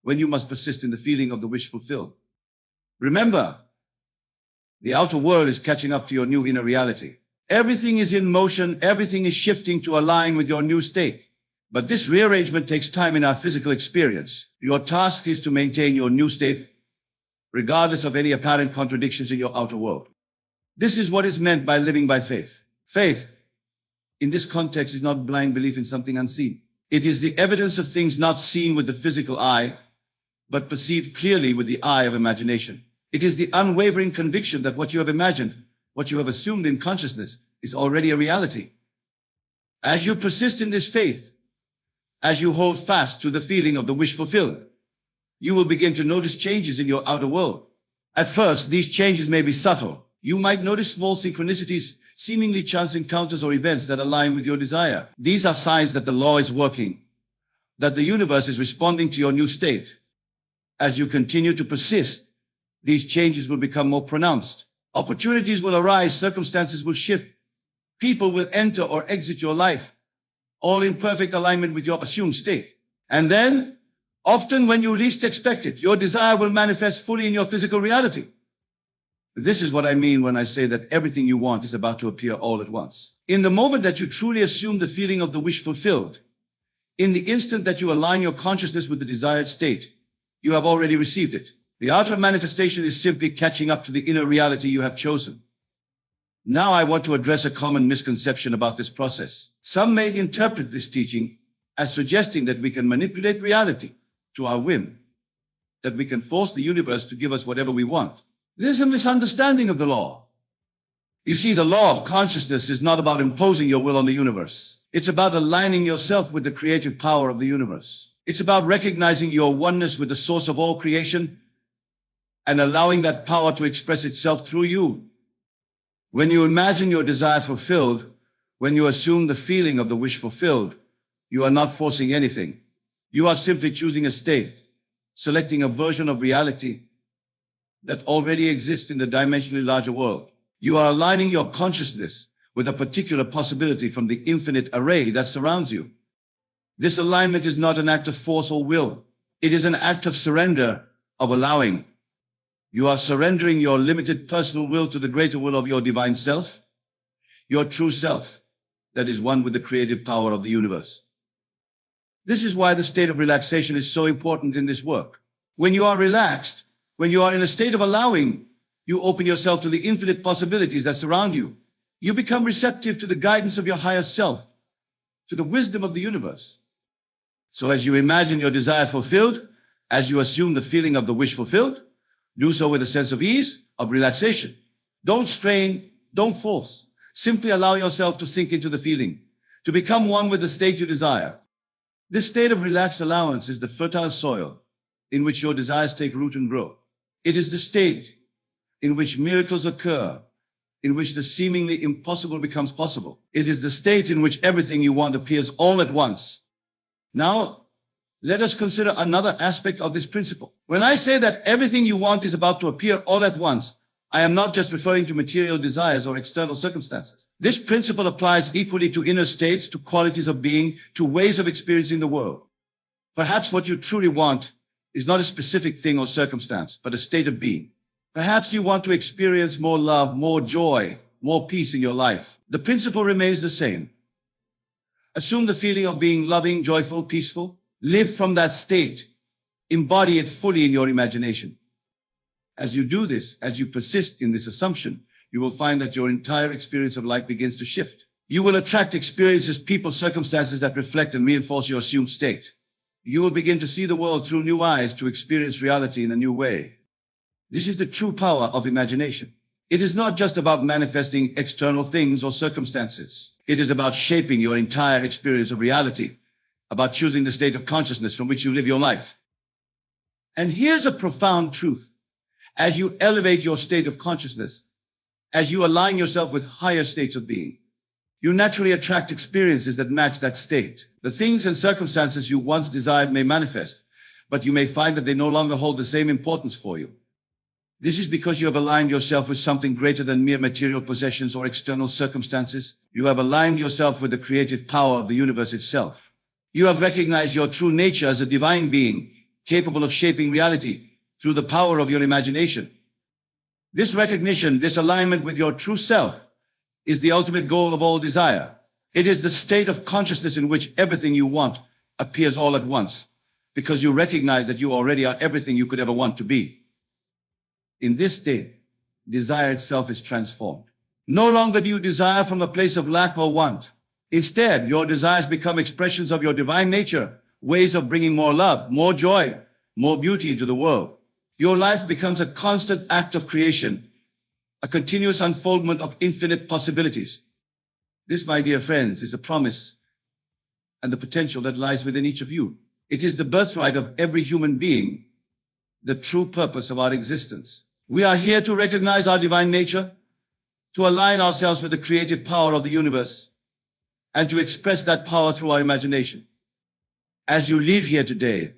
when you must persist in the feeling of the wish fulfilled. Remember, the outer world is catching up to your new inner reality. Everything is in motion, everything is shifting to align with your new state. But this rearrangement takes time in our physical experience. Your task is to maintain your new state, regardless of any apparent contradictions in your outer world. This is what is meant by living by faith. Faith, in this context, is not blind belief in something unseen. It is the evidence of things not seen with the physical eye, but perceived clearly with the eye of imagination. It is the unwavering conviction that what you have imagined, what you have assumed in consciousness, is already a reality. As you persist in this faith, as you hold fast to the feeling of the wish fulfilled, you will begin to notice changes in your outer world. At first, these changes may be subtle. You might notice small synchronicities, seemingly chance encounters or events that align with your desire. These are signs that the law is working, that the universe is responding to your new state. As you continue to persist, these changes will become more pronounced. Opportunities will arise, circumstances will shift, people will enter or exit your life, all in perfect alignment with your assumed state. And then, often when you least expect it, your desire will manifest fully in your physical reality. This is what I mean when I say that everything you want is about to appear all at once. In the moment that you truly assume the feeling of the wish fulfilled, in the instant that you align your consciousness with the desired state, you have already received it. The outer manifestation is simply catching up to the inner reality you have chosen. Now I want to address a common misconception about this process. Some may interpret this teaching as suggesting that we can manipulate reality to our whim, that we can force the universe to give us whatever we want. This is a misunderstanding of the law. You see, the law of consciousness is not about imposing your will on the universe. It's about aligning yourself with the creative power of the universe. It's about recognizing your oneness with the source of all creation and allowing that power to express itself through you. When you imagine your desire fulfilled, when you assume the feeling of the wish fulfilled, you are not forcing anything. You are simply choosing a state, selecting a version of reality that already exists in the dimensionally larger world. You are aligning your consciousness with a particular possibility from the infinite array that surrounds you. This alignment is not an act of force or will. It is an act of surrender, of allowing. You are surrendering your limited personal will to the greater will of your divine self, your true self, that is one with the creative power of the universe. This is why the state of relaxation is so important in this work. When you are relaxed, when you are in a state of allowing, you open yourself to the infinite possibilities that surround you. You become receptive to the guidance of your higher self, to the wisdom of the universe. So as you imagine your desire fulfilled, as you assume the feeling of the wish fulfilled, do so with a sense of ease, of relaxation. Don't strain, don't force. Simply allow yourself to sink into the feeling, to become one with the state you desire. This state of relaxed allowance is the fertile soil in which your desires take root and grow. It is the state in which miracles occur, in which the seemingly impossible becomes possible. It is the state in which everything you want appears all at once. Now, let us consider another aspect of this principle. When I say that everything you want is about to appear all at once, I am not just referring to material desires or external circumstances. This principle applies equally to inner states, to qualities of being, to ways of experiencing the world. Perhaps what you truly want is not a specific thing or circumstance, but a state of being. Perhaps you want to experience more love, more joy, more peace in your life. The principle remains the same. Assume the feeling of being loving, joyful, peaceful. Live from that state. Embody it fully in your imagination. As you do this, as you persist in this assumption, you will find that your entire experience of life begins to shift. You will attract experiences, people, circumstances that reflect and reinforce your assumed state. You will begin to see the world through new eyes, to experience reality in a new way. This is the true power of imagination. It is not just about manifesting external things or circumstances. It is about shaping your entire experience of reality, about choosing the state of consciousness from which you live your life. And here's a profound truth. As you elevate your state of consciousness, as you align yourself with higher states of being, you naturally attract experiences that match that state. The things and circumstances you once desired may manifest, but you may find that they no longer hold the same importance for you. This is because you have aligned yourself with something greater than mere material possessions or external circumstances. You have aligned yourself with the creative power of the universe itself. You have recognized your true nature as a divine being, capable of shaping reality through the power of your imagination. This recognition, this alignment with your true self, is the ultimate goal of all desire. It is the state of consciousness in which everything you want appears all at once, because you recognize that you already are everything you could ever want to be. In this state, desire itself is transformed. No longer do you desire from a place of lack or want. Instead, your desires become expressions of your divine nature, ways of bringing more love, more joy, more beauty into the world. Your life becomes a constant act of creation, a continuous unfoldment of infinite possibilities. This, my dear friends, is the promise and the potential that lies within each of you. It is the birthright of every human being, the true purpose of our existence. We are here to recognize our divine nature, to align ourselves with the creative power of the universe, and to express that power through our imagination. As you leave here today,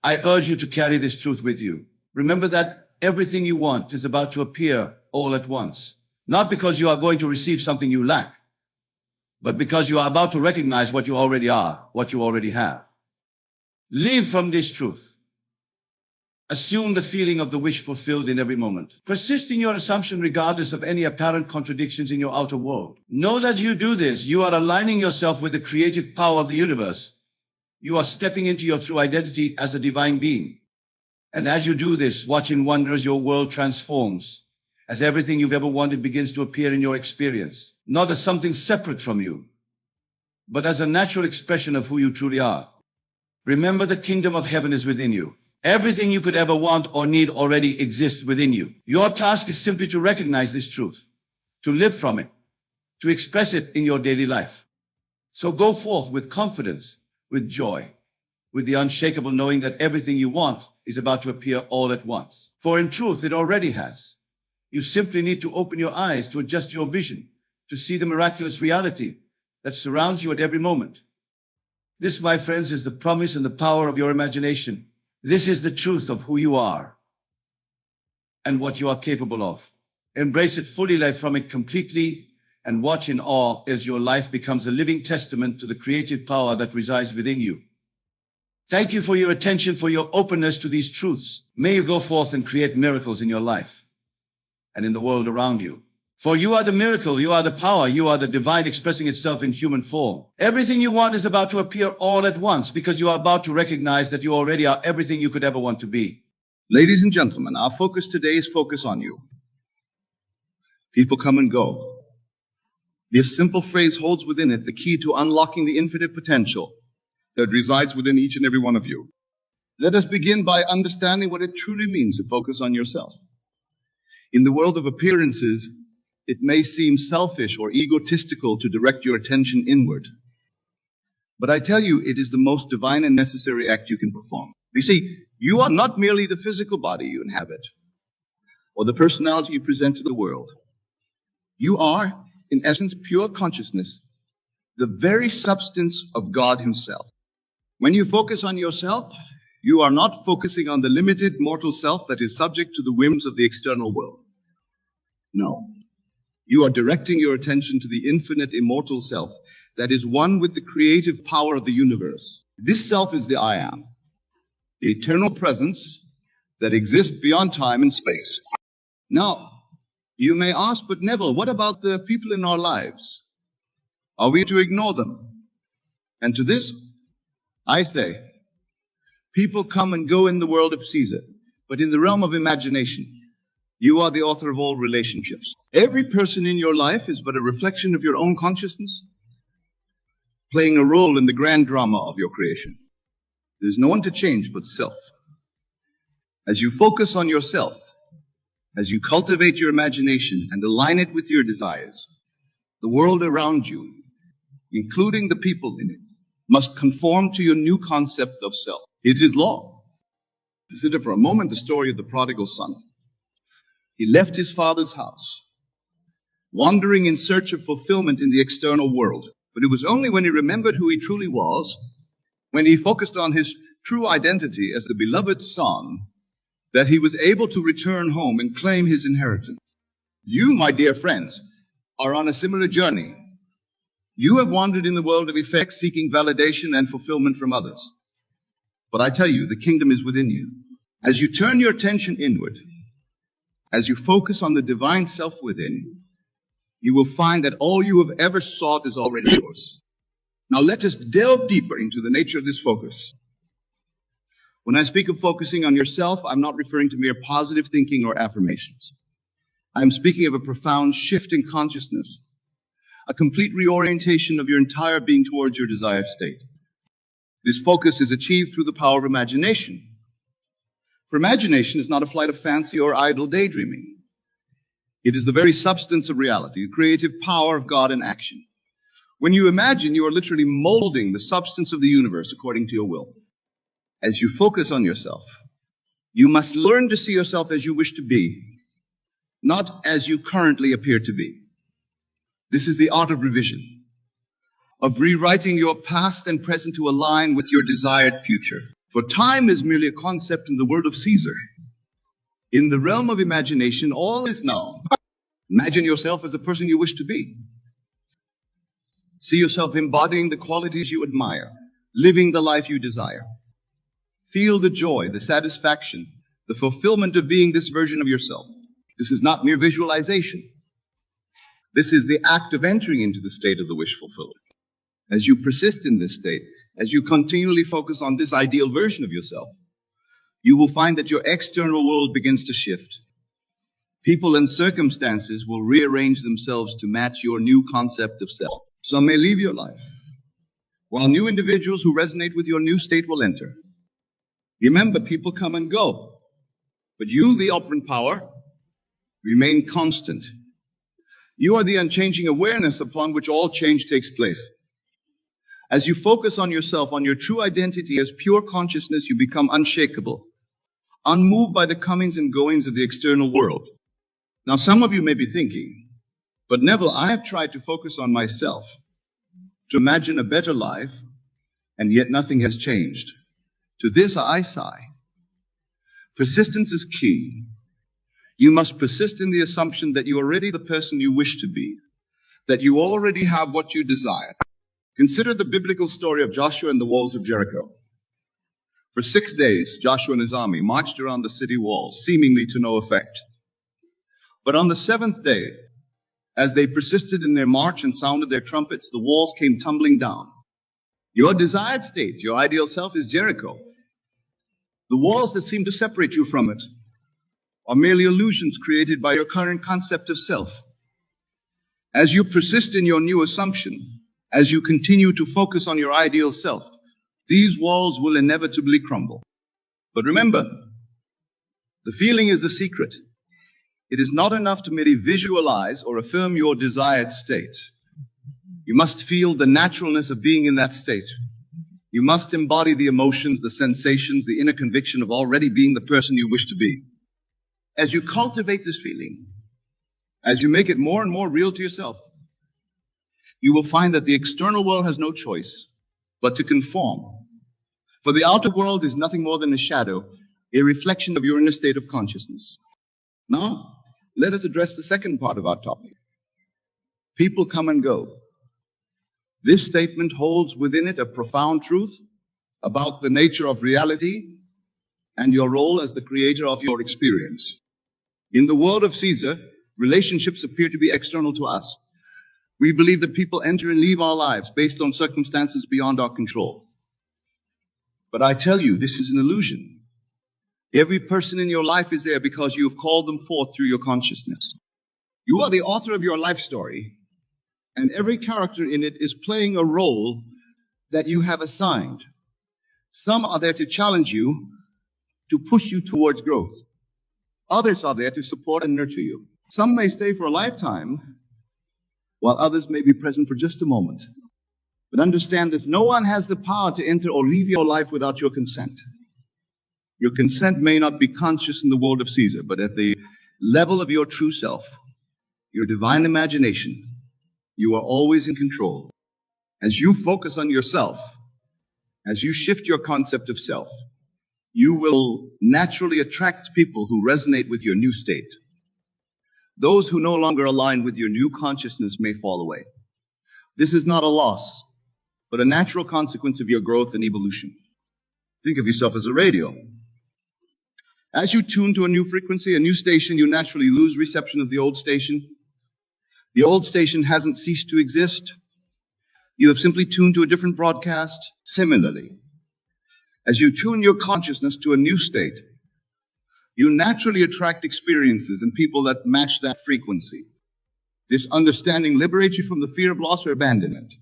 I urge you to carry this truth with you. Remember that everything you want is about to appear all at once, not because you are going to receive something you lack, but because you are about to recognize what you already are, what you already have. Live from this truth. Assume the feeling of the wish fulfilled in every moment. Persist in your assumption regardless of any apparent contradictions in your outer world. Know that you do this. You are aligning yourself with the creative power of the universe. You are stepping into your true identity as a divine being. And as you do this, watch in wonder as your world transforms. as everything you've ever wanted begins to appear in your experience, not as something separate from you, but as a natural expression of who you truly are. Remember, the kingdom of heaven is within you. Everything you could ever want or need already exists within you. Your task is simply to recognize this truth, to live from it, to express it in your daily life. So go forth with confidence, with joy, with the unshakable knowing that everything you want is about to appear all at once. For in truth, it already has. You simply need to open your eyes to adjust your vision, to see the miraculous reality that surrounds you at every moment. This, my friends, is the promise and the power of your imagination. This is the truth of who you are and what you are capable of. Embrace it fully, live from it completely, and watch in awe as your life becomes a living testament to the creative power that resides within you. Thank you for your attention, for your openness to these truths. May you go forth and create miracles in your life and in the world around you. For you are the miracle, you are the power, you are the divine expressing itself in human form. Everything you want is about to appear all at once because you are about to recognize that you already are everything you could ever want to be. Ladies and gentlemen, our focus today is focus on you. People come and go. This simple phrase holds within it the key to unlocking the infinite potential that resides within each and every one of you. Let us begin by understanding what it truly means to focus on yourself. In the world of appearances, it may seem selfish or egotistical to direct your attention inward. But I tell you, it is the most divine and necessary act you can perform. You see, you are not merely the physical body you inhabit or the personality you present to the world. You are, in essence, pure consciousness, the very substance of God Himself. When you focus on yourself, you are not focusing on the limited mortal self that is subject to the whims of the external world. No. You are directing your attention to the infinite immortal self that is one with the creative power of the universe. This self is the I Am, the eternal presence that exists beyond time and space. Now, you may ask, but Neville, what about the people in our lives? Are we to ignore them? And to this, I say, people come and go in the world of Caesar, but in the realm of imagination, you are the author of all relationships. Every person in your life is but a reflection of your own consciousness, playing a role in the grand drama of your creation. There's no one to change but self. As you focus on yourself, as you cultivate your imagination and align it with your desires, the world around you, including the people in it, must conform to your new concept of self. It is law. Consider for a moment the story of the prodigal son. He left his father's house, wandering in search of fulfillment in the external world. But it was only when he remembered who he truly was, when he focused on his true identity as the beloved son, that he was able to return home and claim his inheritance. You, my dear friends, are on a similar journey. You have wandered in the world of effects, seeking validation and fulfillment from others. But I tell you, the kingdom is within you. As you turn your attention inward, as you focus on the divine self within, you will find that all you have ever sought is already yours. Now let us delve deeper into the nature of this focus. When I speak of focusing on yourself, I'm not referring to mere positive thinking or affirmations. I'm speaking of a profound shift in consciousness, a complete reorientation of your entire being towards your desired state. This focus is achieved through the power of imagination. For imagination is not a flight of fancy or idle daydreaming. It is the very substance of reality, the creative power of God in action. When you imagine, you are literally molding the substance of the universe according to your will. As you focus on yourself, you must learn to see yourself as you wish to be, not as you currently appear to be. This is the art of revision, of rewriting your past and present to align with your desired future. For time is merely a concept in the world of Caesar. In the realm of imagination, all is now. Imagine yourself as the person you wish to be. See yourself embodying the qualities you admire, living the life you desire. Feel the joy, the satisfaction, the fulfillment of being this version of yourself. This is not mere visualization. This is the act of entering into the state of the wish fulfillment. As you persist in this state, as you continually focus on this ideal version of yourself, you will find that your external world begins to shift. People and circumstances will rearrange themselves to match your new concept of self. Some may leave your life, while new individuals who resonate with your new state will enter. Remember, people come and go, but you, the operant power, remain constant. You are the unchanging awareness upon which all change takes place. As you focus on yourself, on your true identity as pure consciousness, you become unshakable, unmoved by the comings and goings of the external world. Now, some of you may be thinking, but Neville, I have tried to focus on myself, to imagine a better life, and yet nothing has changed. To this I sigh. Persistence is key. You must persist in the assumption that you are already the person you wish to be, that you already have what you desire. Consider the biblical story of Joshua and the walls of Jericho. For 6 days, Joshua and his army marched around the city walls, seemingly to no effect. But on the 7th day, as they persisted in their march and sounded their trumpets, the walls came tumbling down. Your desired state, your ideal self, is Jericho. The walls that seem to separate you from it are merely illusions created by your current concept of self. As you persist in your new assumption, as you continue to focus on your ideal self, these walls will inevitably crumble. But remember, the feeling is the secret. It is not enough to merely visualize or affirm your desired state. You must feel the naturalness of being in that state. You must embody the emotions, the sensations, the inner conviction of already being the person you wish to be. As you cultivate this feeling, as you make it more and more real to yourself, you will find that the external world has no choice but to conform. For the outer world is nothing more than a shadow, a reflection of your inner state of consciousness. Now, let us address the second part of our topic. People come and go. This statement holds within it a profound truth about the nature of reality and your role as the creator of your experience. In the world of Caesar, relationships appear to be external to us. We believe that people enter and leave our lives based on circumstances beyond our control. But I tell you, this is an illusion. Every person in your life is there because you have called them forth through your consciousness. You are the author of your life story, and every character in it is playing a role that you have assigned. Some are there to challenge you, to push you towards growth. Others are there to support and nurture you. Some may stay for a lifetime, while others may be present for just a moment. But understand this, no one has the power to enter or leave your life without your consent. Your consent may not be conscious in the world of Caesar, but at the level of your true self, your divine imagination, you are always in control. As you focus on yourself, as you shift your concept of self, you will naturally attract people who resonate with your new state. Those who no longer align with your new consciousness may fall away. This is not a loss, but a natural consequence of your growth and evolution. Think of yourself as a radio. As you tune to a new frequency, a new station, you naturally lose reception of the old station. The old station hasn't ceased to exist. You have simply tuned to a different broadcast. Similarly, as you tune your consciousness to a new state, you naturally attract experiences and people that match that frequency. This understanding liberates you from the fear of loss or abandonment.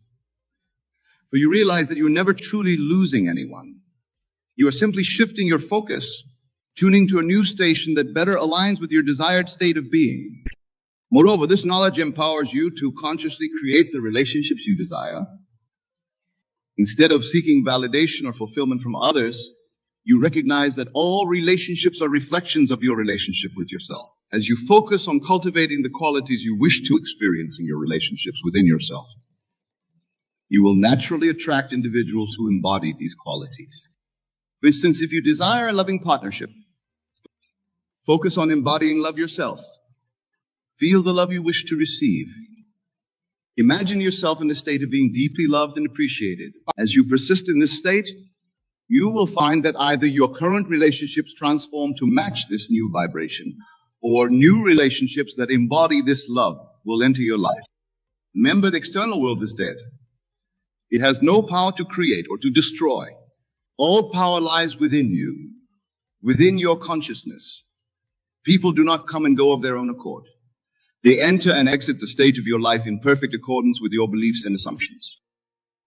For you realize that you're never truly losing anyone. You are simply shifting your focus, tuning to a new station that better aligns with your desired state of being. Moreover, this knowledge empowers you to consciously create the relationships you desire. Instead of seeking validation or fulfillment from others, you recognize that all relationships are reflections of your relationship with yourself. As you focus on cultivating the qualities you wish to experience in your relationships within yourself, you will naturally attract individuals who embody these qualities. For instance, if you desire a loving partnership, focus on embodying love yourself. Feel the love you wish to receive. Imagine yourself in the state of being deeply loved and appreciated. As you persist in this state, you will find that either your current relationships transform to match this new vibration, or new relationships that embody this love will enter your life. Remember, the external world is dead. It has no power to create or to destroy. All power lies within you, within your consciousness. People do not come and go of their own accord. They enter and exit the stage of your life in perfect accordance with your beliefs and assumptions.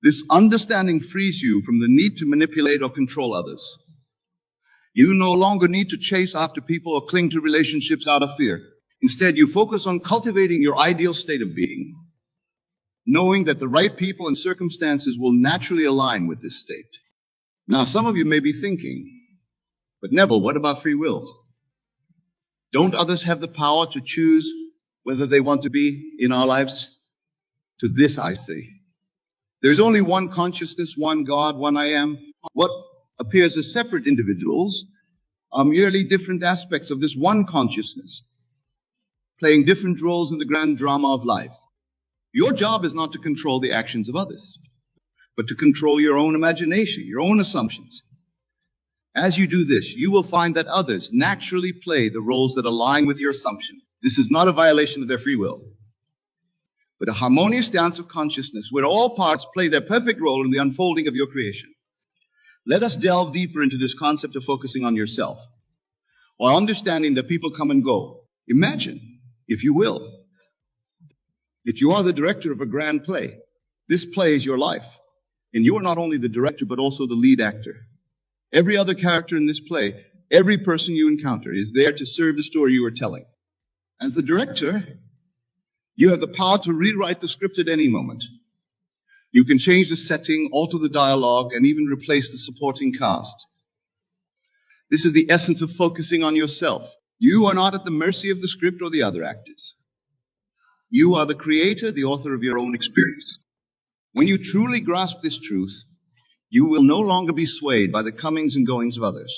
This understanding frees you from the need to manipulate or control others. You no longer need to chase after people or cling to relationships out of fear. Instead, you focus on cultivating your ideal state of being, knowing that the right people and circumstances will naturally align with this state. Now, some of you may be thinking, but Neville, what about free will? Don't others have the power to choose whether they want to be in our lives? To this I say, there's only one consciousness, one God, one I am. What appears as separate individuals are merely different aspects of this one consciousness, playing different roles in the grand drama of life. Your job is not to control the actions of others, but to control your own imagination, your own assumptions. As you do this, you will find that others naturally play the roles that align with your assumption. This is not a violation of their free will, but a harmonious dance of consciousness where all parts play their perfect role in the unfolding of your creation. Let us delve deeper into this concept of focusing on yourself, while understanding that people come and go. Imagine, if you will, that you are the director of a grand play. This play is your life, and you are not only the director, but also the lead actor. Every other character in this play, every person you encounter is there to serve the story you are telling. As the director, you have the power to rewrite the script at any moment. You can change the setting, alter the dialogue, and even replace the supporting cast. This is the essence of focusing on yourself. You are not at the mercy of the script or the other actors. You are the creator, the author of your own experience. When you truly grasp this truth, you will no longer be swayed by the comings and goings of others.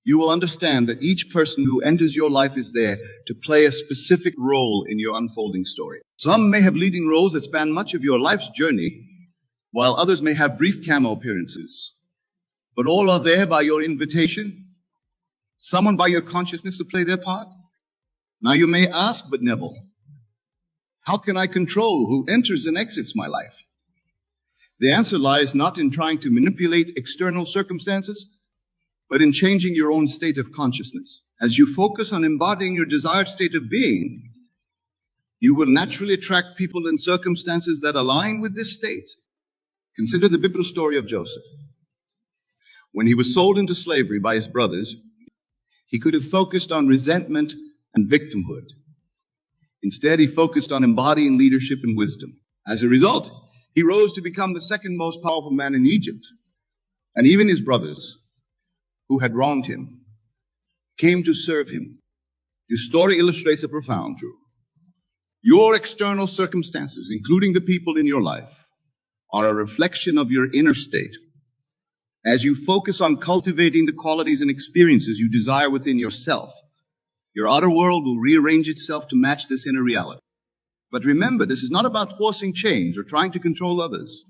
You will understand that each person who enters your life is there to play a specific role in your unfolding story. Some may have leading roles that span much of your life's journey, while others may have brief cameo appearances. But all are there by your invitation, summoned by your consciousness to play their part. Now you may ask, but Neville, how can I control who enters and exits my life? The answer lies not in trying to manipulate external circumstances, but in changing your own state of consciousness. As you focus on embodying your desired state of being, you will naturally attract people and circumstances that align with this state. Consider the biblical story of Joseph. When he was sold into slavery by his brothers, he could have focused on resentment and victimhood. Instead, he focused on embodying leadership and wisdom. As a result, he rose to become the second most powerful man in Egypt. And even his brothers, who had wronged him, came to serve him. This story illustrates a profound truth. Your external circumstances, including the people in your life, are a reflection of your inner state. As you focus on cultivating the qualities and experiences you desire within yourself, your outer world will rearrange itself to match this inner reality. But remember, this is not about forcing change or trying to control others.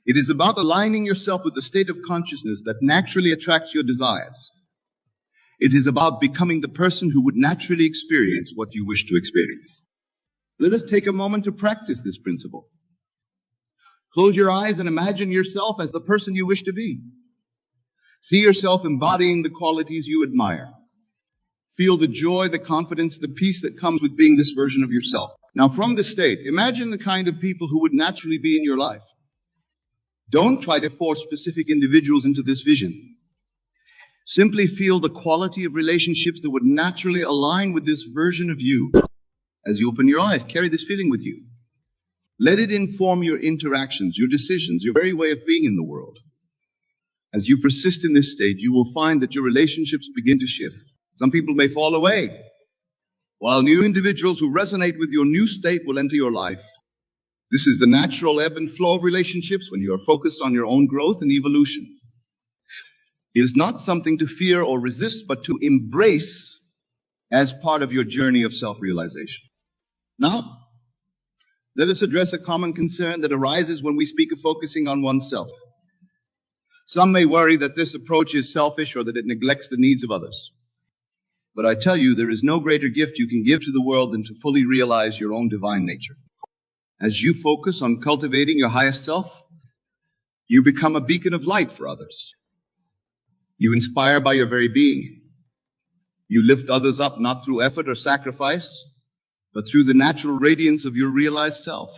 It is about aligning yourself with the state of consciousness that naturally attracts your desires. It is about becoming the person who would naturally experience what you wish to experience. Let us take a moment to practice this principle. Close your eyes and imagine yourself as the person you wish to be. See yourself embodying the qualities you admire. Feel the joy, the confidence, the peace that comes with being this version of yourself. Now, from this state, imagine the kind of people who would naturally be in your life. Don't try to force specific individuals into this vision. Simply feel the quality of relationships that would naturally align with this version of you. As you open your eyes, carry this feeling with you. Let it inform your interactions, your decisions, your very way of being in the world. As you persist in this state, you will find that your relationships begin to shift. Some people may fall away, while new individuals who resonate with your new state will enter your life. This is the natural ebb and flow of relationships when you are focused on your own growth and evolution. It is not something to fear or resist, but to embrace as part of your journey of self-realization. Now, let us address a common concern that arises when we speak of focusing on oneself. Some may worry that this approach is selfish or that it neglects the needs of others. But I tell you, there is no greater gift you can give to the world than to fully realize your own divine nature. As you focus on cultivating your highest self, you become a beacon of light for others. You inspire by your very being. You lift others up not through effort or sacrifice, but through the natural radiance of your realized self.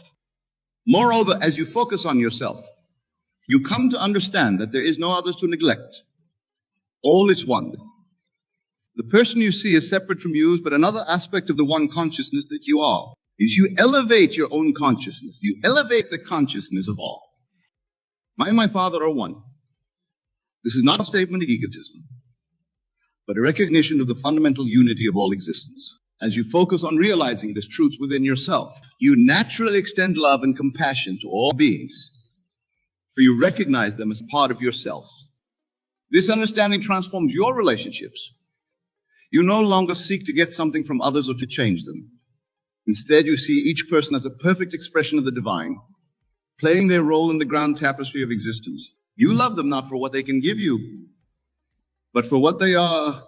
Moreover, as you focus on yourself, you come to understand that there is no others to neglect. All is one. The person you see is separate from you, but another aspect of the one consciousness that you are is you elevate your own consciousness. You elevate the consciousness of all. I and my Father are one. This is not a statement of egotism, but a recognition of the fundamental unity of all existence. As you focus on realizing this truth within yourself, you naturally extend love and compassion to all beings, for you recognize them as part of yourself. This understanding transforms your relationships. You no longer seek to get something from others or to change them. Instead, you see each person as a perfect expression of the divine, playing their role in the grand tapestry of existence. You love them not for what they can give you, but for what they are,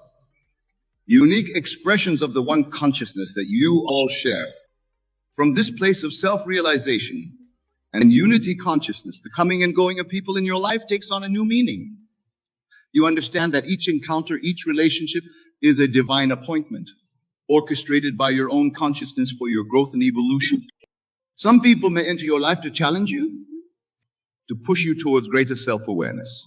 unique expressions of the one consciousness that you all share. From this place of self-realization and unity consciousness, the coming and going of people in your life takes on a new meaning. You understand that each encounter, each relationship is a divine appointment, orchestrated by your own consciousness for your growth and evolution. Some people may enter your life to challenge you, to push you towards greater self-awareness.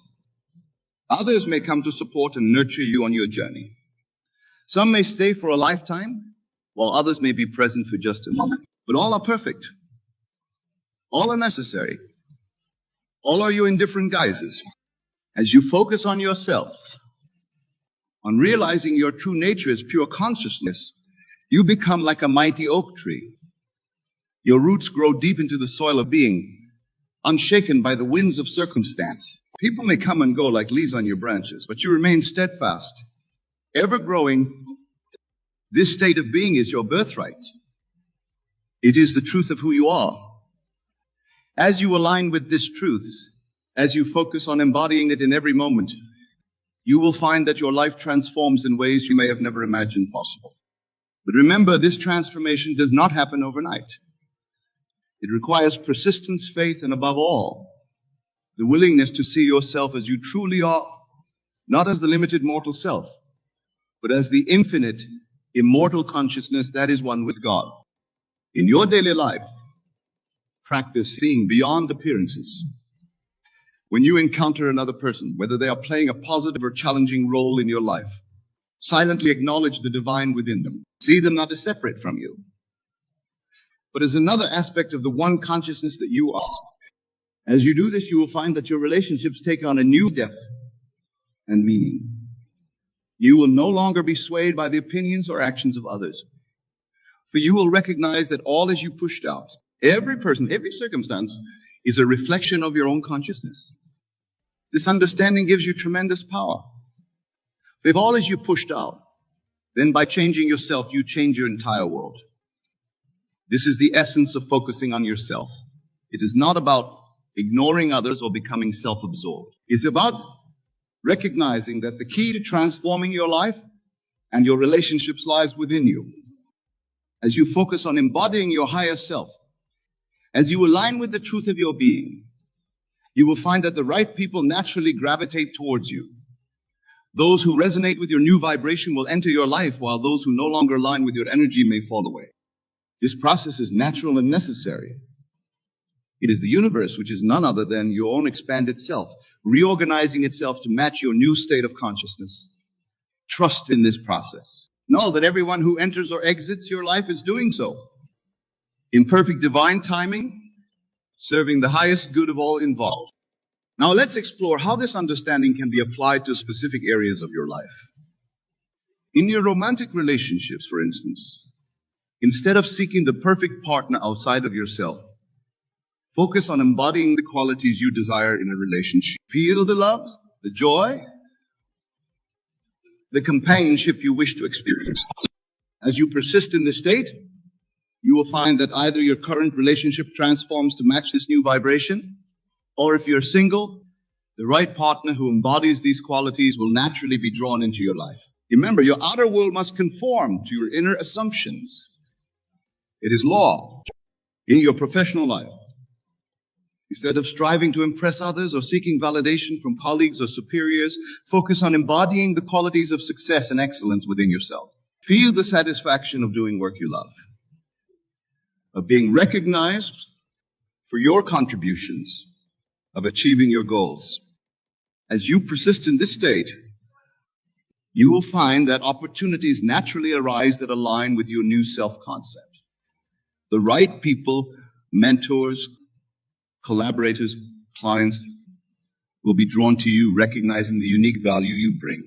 Others may come to support and nurture you on your journey. Some may stay for a lifetime, while others may be present for just a moment. But all are perfect. All are necessary. All are you in different guises. As you focus on yourself, on realizing your true nature as pure consciousness, you become like a mighty oak tree. Your roots grow deep into the soil of being, unshaken by the winds of circumstance. People may come and go like leaves on your branches, but you remain steadfast, ever growing. This state of being is your birthright. It is the truth of who you are. As you align with this truth, as you focus on embodying it in every moment, you will find that your life transforms in ways you may have never imagined possible. But remember, this transformation does not happen overnight. It requires persistence, faith, and above all, the willingness to see yourself as you truly are, not as the limited mortal self, but as the infinite, immortal consciousness that is one with God. In your daily life, practice seeing beyond appearances. When you encounter another person, whether they are playing a positive or challenging role in your life, silently acknowledge the divine within them. See them not as separate from you, but as another aspect of the one consciousness that you are. As you do this, you will find that your relationships take on a new depth and meaning. You will no longer be swayed by the opinions or actions of others, for you will recognize that all as you pushed out, every person, every circumstance, is a reflection of your own consciousness. This understanding gives you tremendous power. If all is you pushed out, then by changing yourself, you change your entire world. This is the essence of focusing on yourself. It is not about ignoring others or becoming self-absorbed. It's about recognizing that the key to transforming your life and your relationships lies within you. As you focus on embodying your higher self, as you align with the truth of your being, you will find that the right people naturally gravitate towards you. Those who resonate with your new vibration will enter your life, while those who no longer align with your energy may fall away. This process is natural and necessary. It is the universe, which is none other than your own expanded self, reorganizing itself to match your new state of consciousness. Trust in this process. Know that everyone who enters or exits your life is doing so in perfect divine timing, serving the highest good of all involved. Now let's explore how this understanding can be applied to specific areas of your life. In your romantic relationships, for instance, instead of seeking the perfect partner outside of yourself, focus on embodying the qualities you desire in a relationship. Feel the love, the joy, the companionship you wish to experience. As you persist in this state, you will find that either your current relationship transforms to match this new vibration, or if you're single, the right partner who embodies these qualities will naturally be drawn into your life. Remember, your outer world must conform to your inner assumptions. It is law in your professional life. Instead of striving to impress others or seeking validation from colleagues or superiors, focus on embodying the qualities of success and excellence within yourself. Feel the satisfaction of doing work you love, of being recognized for your contributions, of achieving your goals. As you persist in this state, you will find that opportunities naturally arise that align with your new self-concept. The right people, mentors, collaborators, clients will be drawn to you, recognizing the unique value you bring.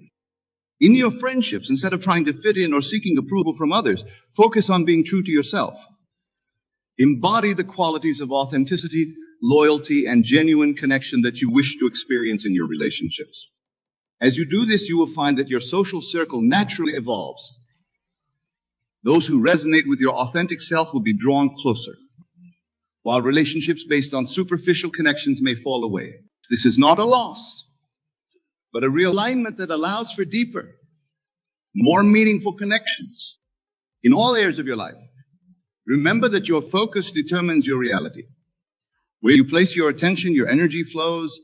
In your friendships, instead of trying to fit in or seeking approval from others, focus on being true to yourself. Embody the qualities of authenticity, loyalty, and genuine connection that you wish to experience in your relationships. As you do this, you will find that your social circle naturally evolves. Those who resonate with your authentic self will be drawn closer, while relationships based on superficial connections may fall away. This is not a loss, but a realignment that allows for deeper, more meaningful connections in all areas of your life. Remember that your focus determines your reality. Where you place your attention, your energy flows.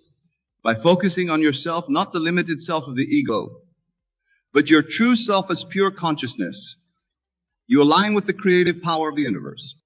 By focusing on yourself, not the limited self of the ego, but your true self as pure consciousness, you align with the creative power of the universe.